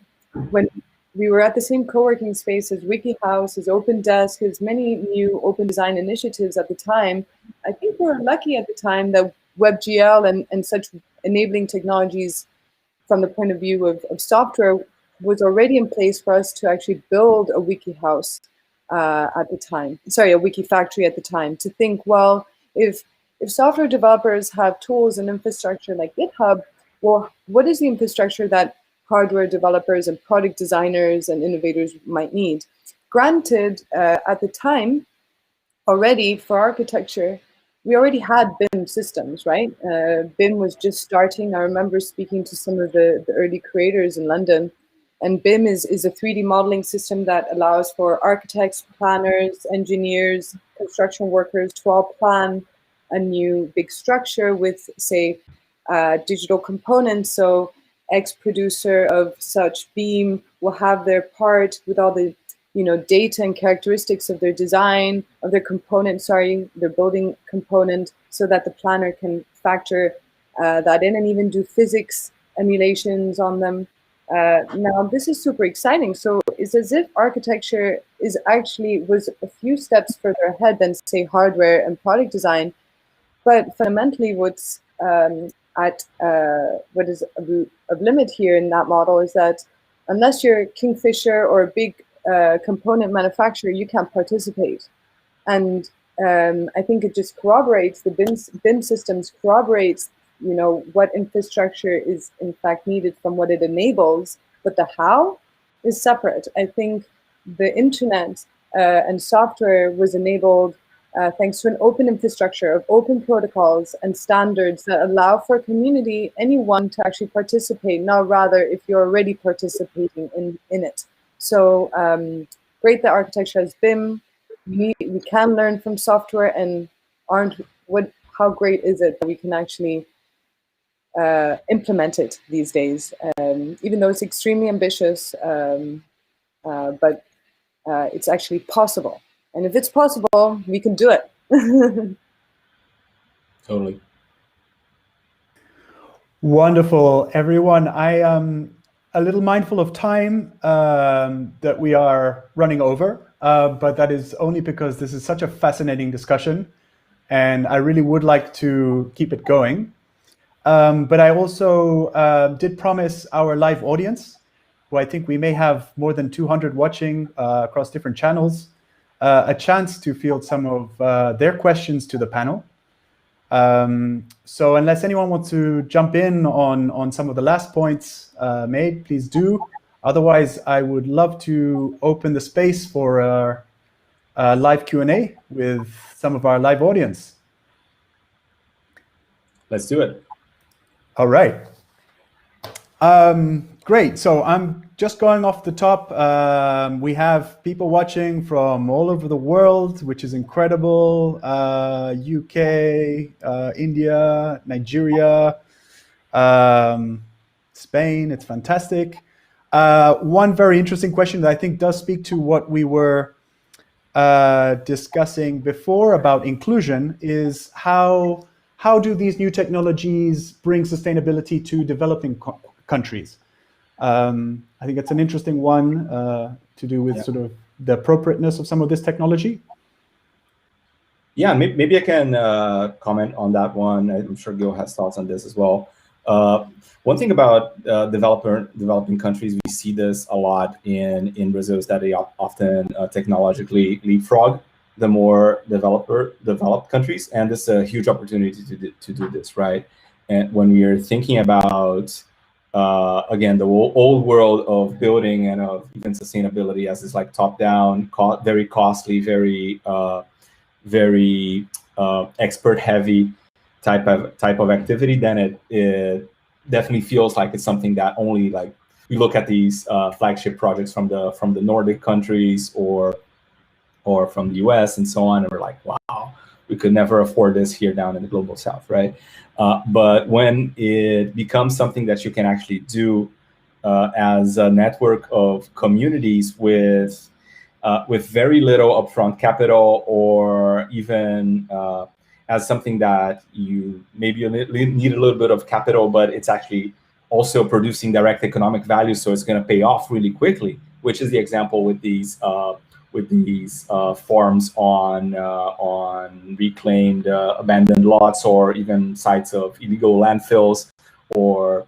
when we were at the same co-working space as WikiHouse, as Open Desk, as many new open design initiatives at the time, I think we were lucky at the time that WebGL and such enabling technologies from the point of view of software was already in place for us to actually build a WikiHouse at the time, sorry, a Wikifactory at the time, to think, well, if software developers have tools and infrastructure like GitHub, well, what is the infrastructure that hardware developers and product designers and innovators might need? Granted, at the time, already for architecture, we already had BIM systems, right? BIM was just starting. I remember speaking to some of the early creators in London, and BIM is a 3D modeling system that allows for architects, planners, engineers, construction workers to all plan a new big structure with, say, digital components. So X producer of such beam will have their part with all the data and characteristics of their design, of their component, their building component, so that the planner can factor that in and even do physics emulations on them. Now, this is super exciting. So it's as if architecture was a few steps further ahead than, say, hardware and product design. But fundamentally, what's what is of limit here in that model is that unless you're Kingfisher or a big component manufacturer, you can't participate. And I think it just corroborates, the BIM systems corroborates, what infrastructure is in fact needed from what it enables, but the how is separate. I think the internet and software was enabled thanks to an open infrastructure of open protocols and standards that allow for a community, anyone to actually participate, not rather if you're already participating in it. So great that architecture has BIM. We can learn from software, and how great is it that we can actually implement it these days, even though it's extremely ambitious, but it's actually possible. And if it's possible, we can do it. Totally. Wonderful, everyone. I am a little mindful of time that we are running over, but that is only because this is such a fascinating discussion, and I really would like to keep it going. But I also did promise our live audience, who I think we may have more than 200 watching across different channels, a chance to field some of their questions to the panel. So unless anyone wants to jump in on some of the last points made, please do. Otherwise, I would love to open the space for a live Q&A with some of our live audience. Let's do it. All right. Great. So I'm just going off the top. We have people watching from all over the world, which is incredible. UK, India, Nigeria, Spain. It's fantastic. One very interesting question that I think does speak to what we were discussing before about inclusion is how do these new technologies bring sustainability to developing countries? I think it's an interesting one to do with sort of the appropriateness of some of this technology. Yeah, maybe I can comment on that one. I'm sure Gil has thoughts on this as well. One thing about developing countries, we see this a lot in Brazil, is that they often technologically leapfrog the more developed countries, and this is a huge opportunity to do this, right? And when we are thinking about again, the old world of building and of even sustainability as this like top-down, very costly, very expert-heavy type of activity, then it definitely feels like it's something that only like we look at these flagship projects from the Nordic countries or from the US and so on, and we're like, wow, we could never afford this here down in the global south, right? But when it becomes something that you can actually do as a network of communities with very little upfront capital, or even as something that you maybe need a little bit of capital, but it's actually also producing direct economic value, so it's going to pay off really quickly, which is the example with these farms on reclaimed abandoned lots, or even sites of illegal landfills, or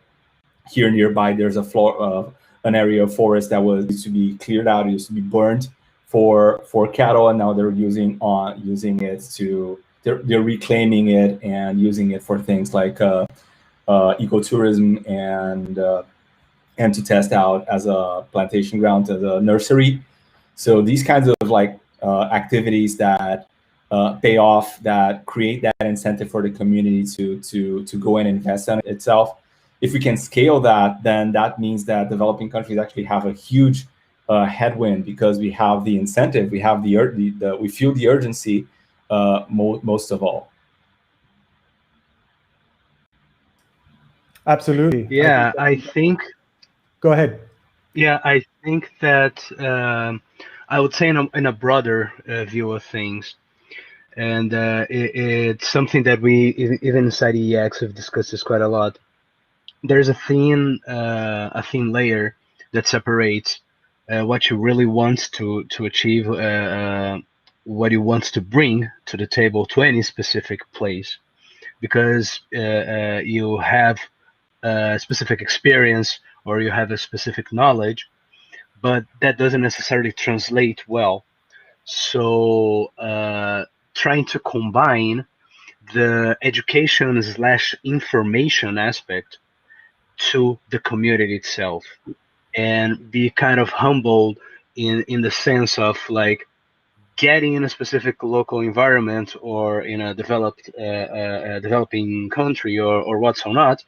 here nearby there's an area of forest that used to be cleared out, it used to be burned for cattle, and now they're using it to they're reclaiming it and using it for things like ecotourism and to test out as a plantation ground, as a nursery. So these kinds of like activities that pay off, that create that incentive for the community to go and invest in itself. If we can scale that, then that means that developing countries actually have a huge headwind, because we have the incentive, we have we feel the urgency most of all. Absolutely. Yeah, I think. Go ahead. Yeah, I think that I would say in a broader view of things, and it's something that we even inside EEX have discussed this quite a lot. There's a thin layer that separates what you really want to achieve, what you want to bring to the table to any specific place, because you have a specific experience or you have a specific knowledge, but that doesn't necessarily translate well. So trying to combine the education / information aspect to the community itself, and be kind of humbled in the sense of like getting in a specific local environment or in a developing country or what's or not,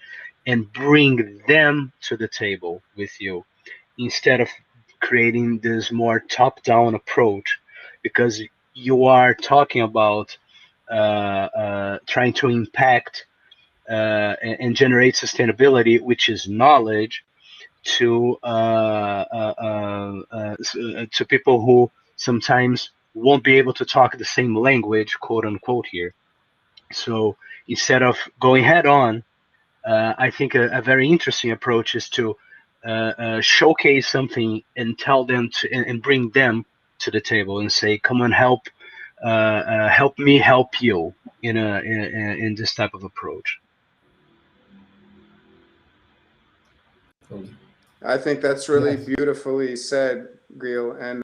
and bring them to the table with you, instead of creating this more top-down approach, because you are talking about trying to impact and generate sustainability, which is knowledge, to people who sometimes won't be able to talk the same language, quote unquote, here. So instead of going head on, I think a very interesting approach is to showcase something and tell them and bring them to the table and say, come on, help me help you in this type of approach. I think that's really beautifully said, Gil. And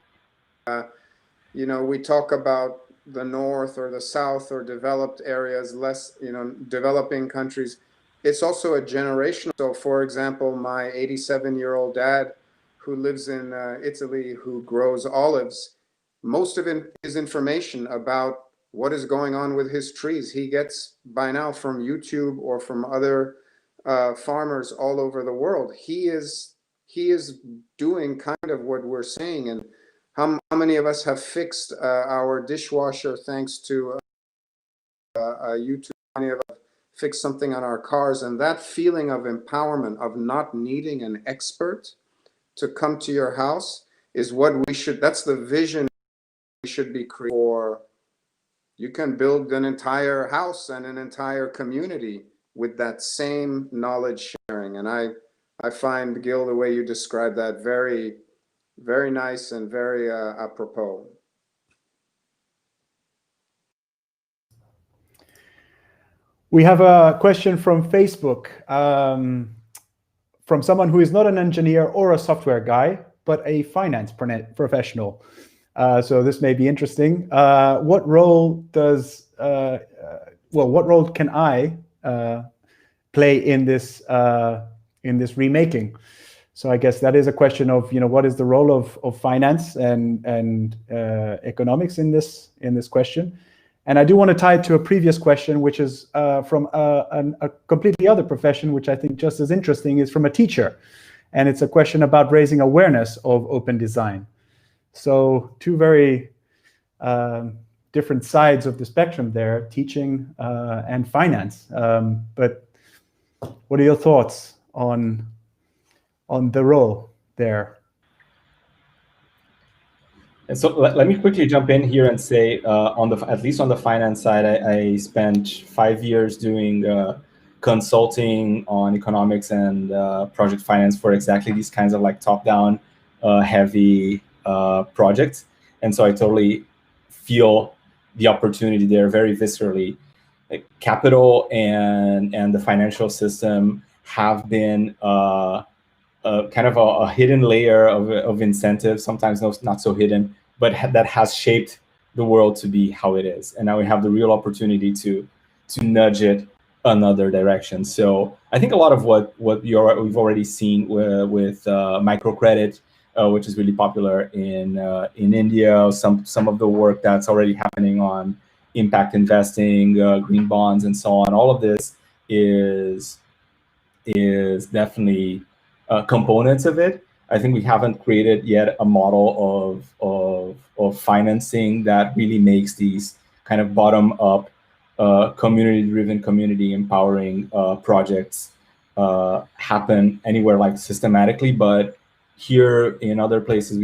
you know, we talk about the North or the South or developed areas, less, you know, developing countries. It's also a generational. So, for example, my 87-year-old dad, who lives in Italy, who grows olives, most of his information about what is going on with his trees, he gets by now from YouTube or from other farmers all over the world. He is doing kind of what we're saying. And how many of us have fixed our dishwasher thanks to YouTube? How many of us fixed something on our cars? And that feeling of empowerment, of not needing an expert to come to your house, is what we should, that's the vision should be created for, you can build an entire house and an entire community with that same knowledge sharing. And I find, Gil, the way you describe that very, very nice and very apropos. We have a question from Facebook from someone who is not an engineer or a software guy, but a finance professional. So this may be interesting. What role does, what role can I play in this remaking? So I guess that is a question of, what is the role of finance and economics in this question? And I do want to tie it to a previous question, which is from a completely other profession, which I think just as interesting, is from a teacher. And it's a question about raising awareness of open design. So two very different sides of the spectrum there, teaching and finance. But what are your thoughts on the role there? And so let me quickly jump in here and say, at least on the finance side, I spent 5 years doing consulting on economics and project finance for exactly these kinds of like top-down heavy projects. And so I totally feel the opportunity there very viscerally. Like capital and the financial system have been kind of a hidden layer of incentives, sometimes not so hidden, but that has shaped the world to be how it is. And now we have the real opportunity to nudge it another direction. So I think a lot of what we've already seen with microcredit, which is really popular in India, some of the work that's already happening on impact investing, green bonds, and so on. All of this is definitely components of it. I think we haven't created yet a model of financing that really makes these kind of bottom-up, community-driven, community-empowering projects happen anywhere like systematically. But here in other places,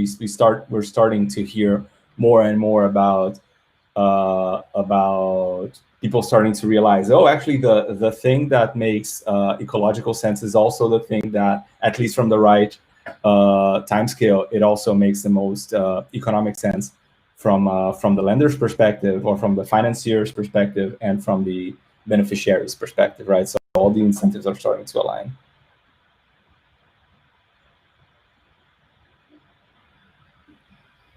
we're starting to hear more and more about people starting to realize, oh, actually the thing that makes ecological sense is also the thing that, at least from the right time scale, it also makes the most economic sense from the lender's perspective, or from the financier's perspective, and from the beneficiary's perspective, right? So all the incentives are starting to align.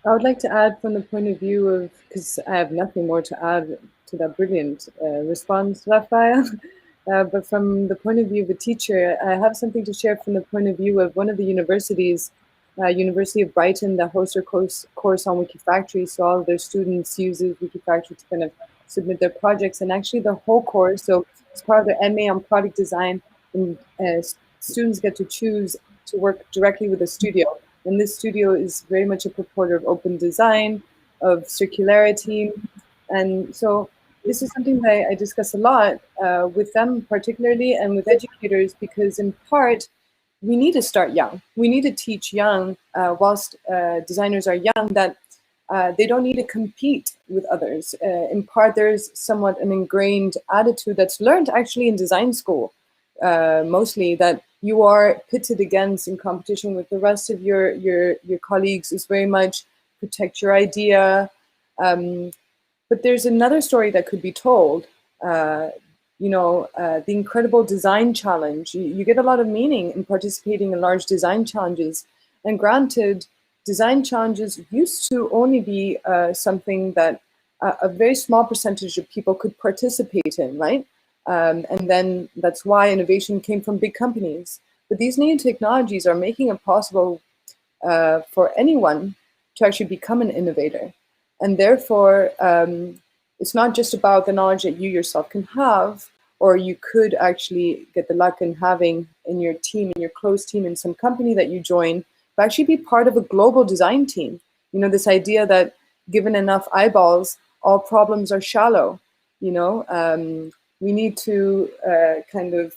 I would like to add from the point of view of, because I have nothing more to add to that brilliant response, Raphael, but from the point of view of a teacher, I have something to share from the point of view of one of the universities, University of Brighton, that hosts a course on Wikifactory. So all of their students use Wikifactory to kind of submit their projects. And actually the whole course, so it's part of their MA on product design, and students get to choose to work directly with a studio. And this studio is very much a supporter of open design, of circularity. And so this is something that I discuss a lot with them particularly, and with educators, because in part, we need to start young. We need to teach young, whilst designers are young, that they don't need to compete with others. In part, there's somewhat an ingrained attitude that's learned actually in design school, mostly, that you are pitted against in competition with the rest of your colleagues. Is very much protect your idea. But there's another story that could be told. The incredible design challenge. You get a lot of meaning in participating in large design challenges. And granted, design challenges used to only be something that a very small percentage of people could participate in, right? And then that's why innovation came from big companies. But these new technologies are making it possible for anyone to actually become an innovator. And therefore, it's not just about the knowledge that you yourself can have, or you could actually get the luck in having in your team, in your close team, in some company that you join, but actually be part of a global design team. You know, this idea that given enough eyeballs, all problems are shallow. We need to kind of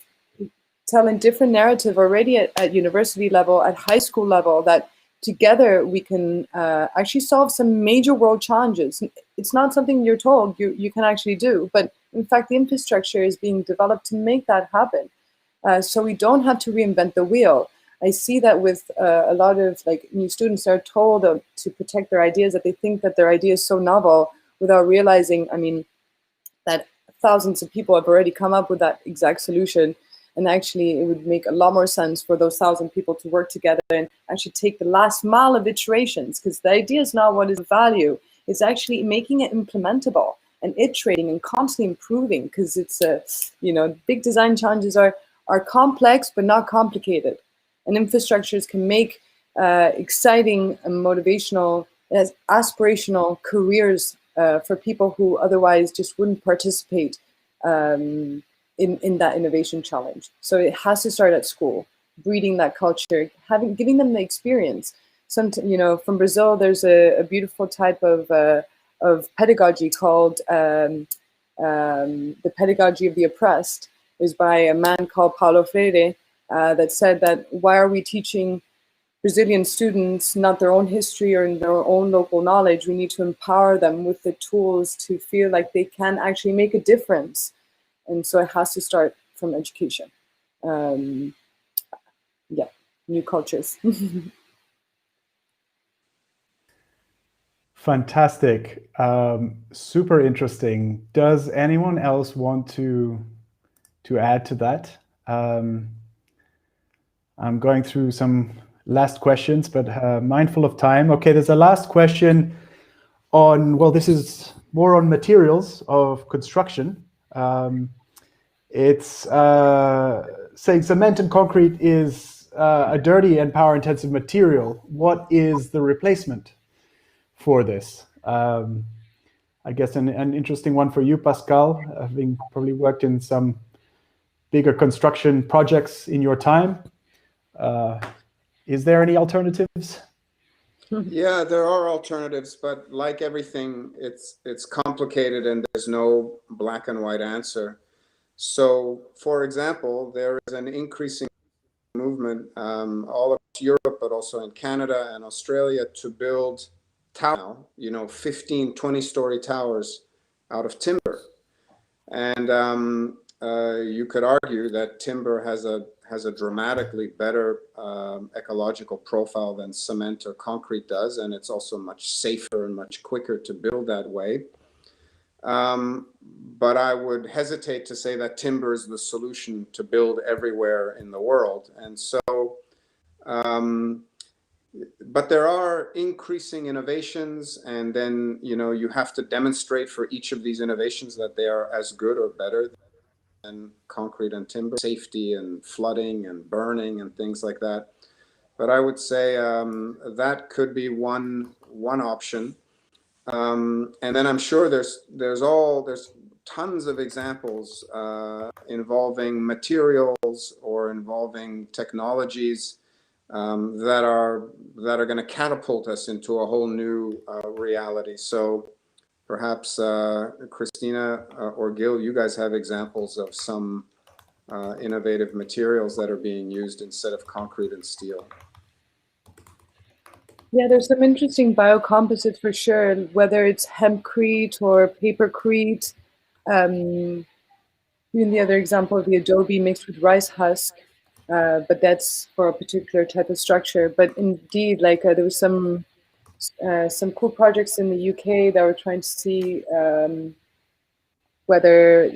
tell a different narrative already at university level, at high school level, that together we can actually solve some major world challenges. It's not something you're told you can actually do, but in fact, the infrastructure is being developed to make that happen. So we don't have to reinvent the wheel. I see that with a lot of like new students are told to protect their ideas, that they think that their idea is so novel without realizing, I mean, that thousands of people have already come up with that exact solution. And actually, it would make a lot more sense for those 1,000 people to work together and actually take the last mile of iterations, because the idea is not what is value. It's actually making it implementable and iterating and constantly improving, because it's big design challenges are complex but not complicated. And infrastructures can make exciting and motivational, aspirational careers for people who otherwise just wouldn't participate in that innovation challenge. So it has to start at school, breeding that culture, giving them the experience. From Brazil, there's a beautiful type of pedagogy called the pedagogy of the oppressed. It was by a man called Paulo Freire that said that why are we teaching Brazilian students not their own history or their own local knowledge? We need to empower them with the tools to feel like they can actually make a difference. And so it has to start from education. New cultures. Fantastic. Super interesting. Does anyone else want to add to that? I'm going through some last questions, but mindful of time. Okay, there's a last question on, well, this is more on materials of construction. It's saying cement and concrete is a dirty and power-intensive material. What is the replacement for this? I guess an interesting one for you, Pascal, having probably worked in some bigger construction projects in your time. Is there any alternatives? Yeah, there are alternatives, but like everything, it's complicated and there's no black and white answer. So, for example, there is an increasing movement all across Europe, but also in Canada and Australia, to build towers, 15, 20-story towers out of timber. And you could argue that timber has a dramatically better ecological profile than cement or concrete does, and it's also much safer and much quicker to build that way. But I would hesitate to say that timber is the solution to build everywhere in the world. And so, but there are increasing innovations, and then, you have to demonstrate for each of these innovations that they are as good or better than concrete and timber, safety and flooding and burning and things like that. But I would say that could be one option. And then I'm sure there's tons of examples involving materials or involving technologies that are going to catapult us into a whole new reality. So perhaps Christina or Gil, you guys have examples of some innovative materials that are being used instead of concrete and steel. Yeah, there's some interesting biocomposites for sure, whether it's hempcrete or papercrete. Even the other example of the adobe mixed with rice husk, but that's for a particular type of structure. But indeed, like there was some cool projects in the UK that were trying to see whether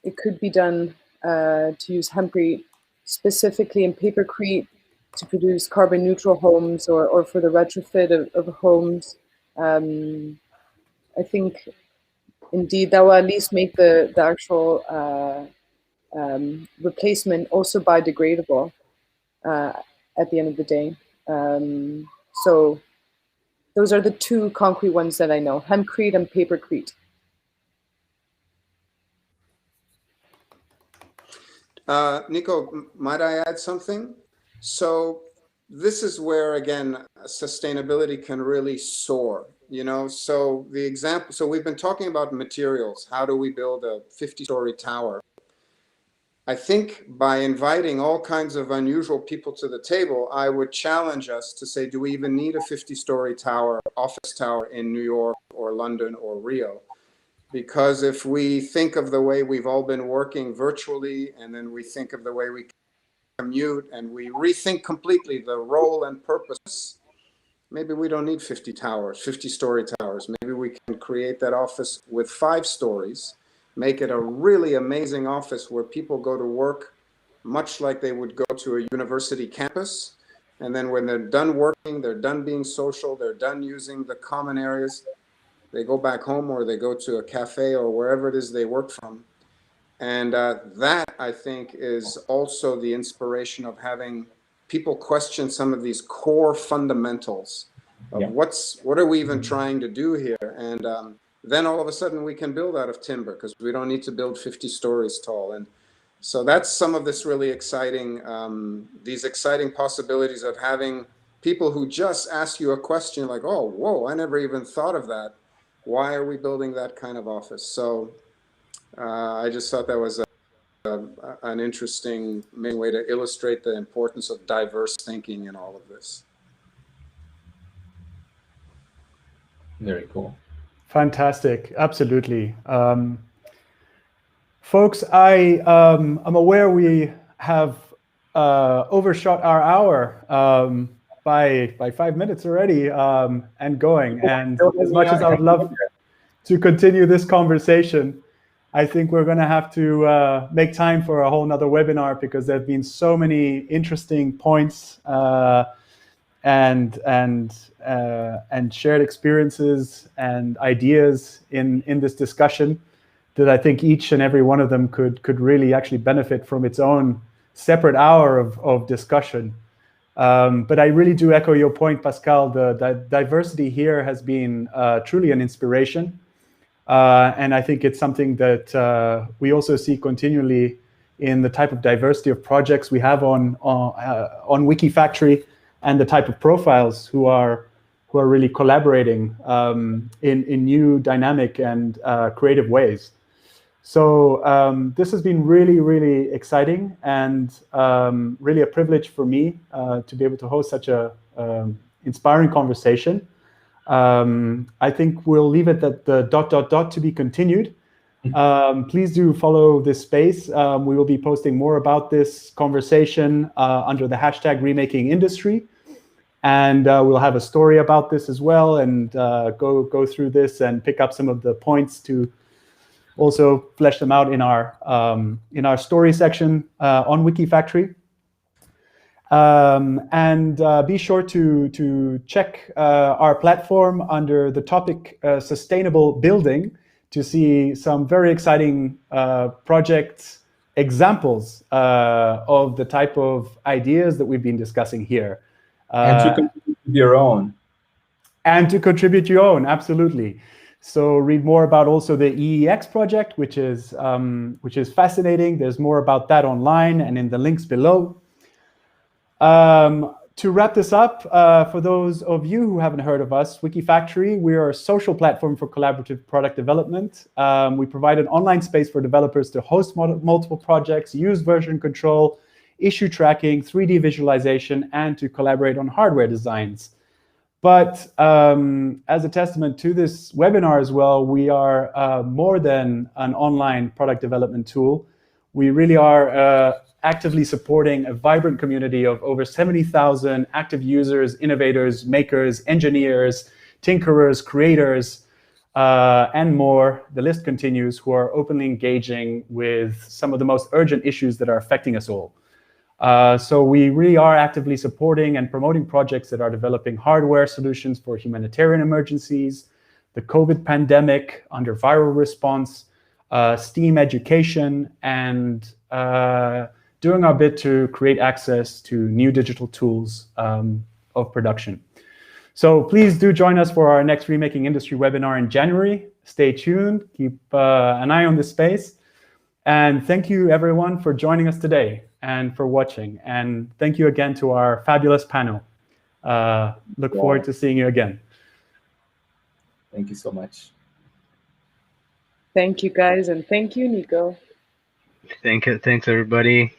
it could be done to use hempcrete specifically in papercrete to produce carbon neutral homes or for the retrofit of homes. I think indeed that will at least make the actual replacement also biodegradable at the end of the day. So those are the two concrete ones that I know, hempcrete and papercrete. Nico, might I add something? So this is where, again, sustainability can really soar, so the example, so we've been talking about materials. How do we build a 50-story tower? I think by inviting all kinds of unusual people to the table, I would challenge us to say, do we even need a 50-story tower, office tower in New York or London or Rio? Because if we think of the way we've all been working virtually, and then we think of the way we commute, and we rethink completely the role and purpose, maybe we don't need 50 towers, 50-story towers. Maybe we can create that office with 5 stories, make it a really amazing office where people go to work much like they would go to a university campus. And then when they're done working, they're done being social, they're done using the common areas, they go back home or they go to a cafe or wherever it is they work from. And that, I think, is also the inspiration of having people question some of these core fundamentals of what are we even trying to do here. And then all of a sudden we can build out of timber because we don't need to build 50 stories tall. And so that's some of this really exciting, these exciting possibilities of having people who just ask you a question like, oh, whoa, I never even thought of that. Why are we building that kind of office? So I just thought that was an interesting main way to illustrate the importance of diverse thinking in all of this. Very cool. Fantastic. Absolutely. Folks, I'm aware we have overshot our hour by 5 minutes already and going. And as much as I would love to continue this conversation, I think we're going to have to make time for a whole nother webinar because there have been so many interesting points and shared experiences and ideas in this discussion that I think each and every one of them could really actually benefit from its own separate hour of discussion. But I really do echo your point, Pascal. The diversity here has been truly an inspiration. And I think it's something that we also see continually in the type of diversity of projects we have on WikiFactory and the type of profiles who are really collaborating in new, dynamic, and creative ways. So this has been really, really exciting and really a privilege for me to be able to host such a inspiring conversation. I think we'll leave it at the ... to be continued. Please do follow this space. We will be posting more about this conversation under the hashtag Remaking Industry. And we'll have a story about this as well and go through this and pick up some of the points to also flesh them out in our story section on WikiFactory. And be sure to check our platform under the topic Sustainable Building to see some very exciting project examples of the type of ideas that we've been discussing here. And to contribute your own. And to contribute your own, absolutely. So read more about also the EEX project, which is fascinating. There's more about that online and in the links below. To wrap this up, for those of you who haven't heard of us, WikiFactory, we are a social platform for collaborative product development. We provide an online space for developers to host multiple projects, use version control, issue tracking, 3D visualization, and to collaborate on hardware designs. But as a testament to this webinar as well, we are more than an online product development tool. We really are actively supporting a vibrant community of over 70,000 active users, innovators, makers, engineers, tinkerers, creators, and more. The list continues, who are openly engaging with some of the most urgent issues that are affecting us all. So we really are actively supporting and promoting projects that are developing hardware solutions for humanitarian emergencies, the COVID pandemic under viral response, STEAM education, and doing our bit to create access to new digital tools of production. So please do join us for our next Remaking Industry webinar in January. Stay tuned, keep an eye on this space. And thank you everyone for joining us today and for watching. And thank you again to our fabulous panel. Look forward to seeing you again. Thank you so much. Thank you guys, and thank you, Nico. Thanks everybody.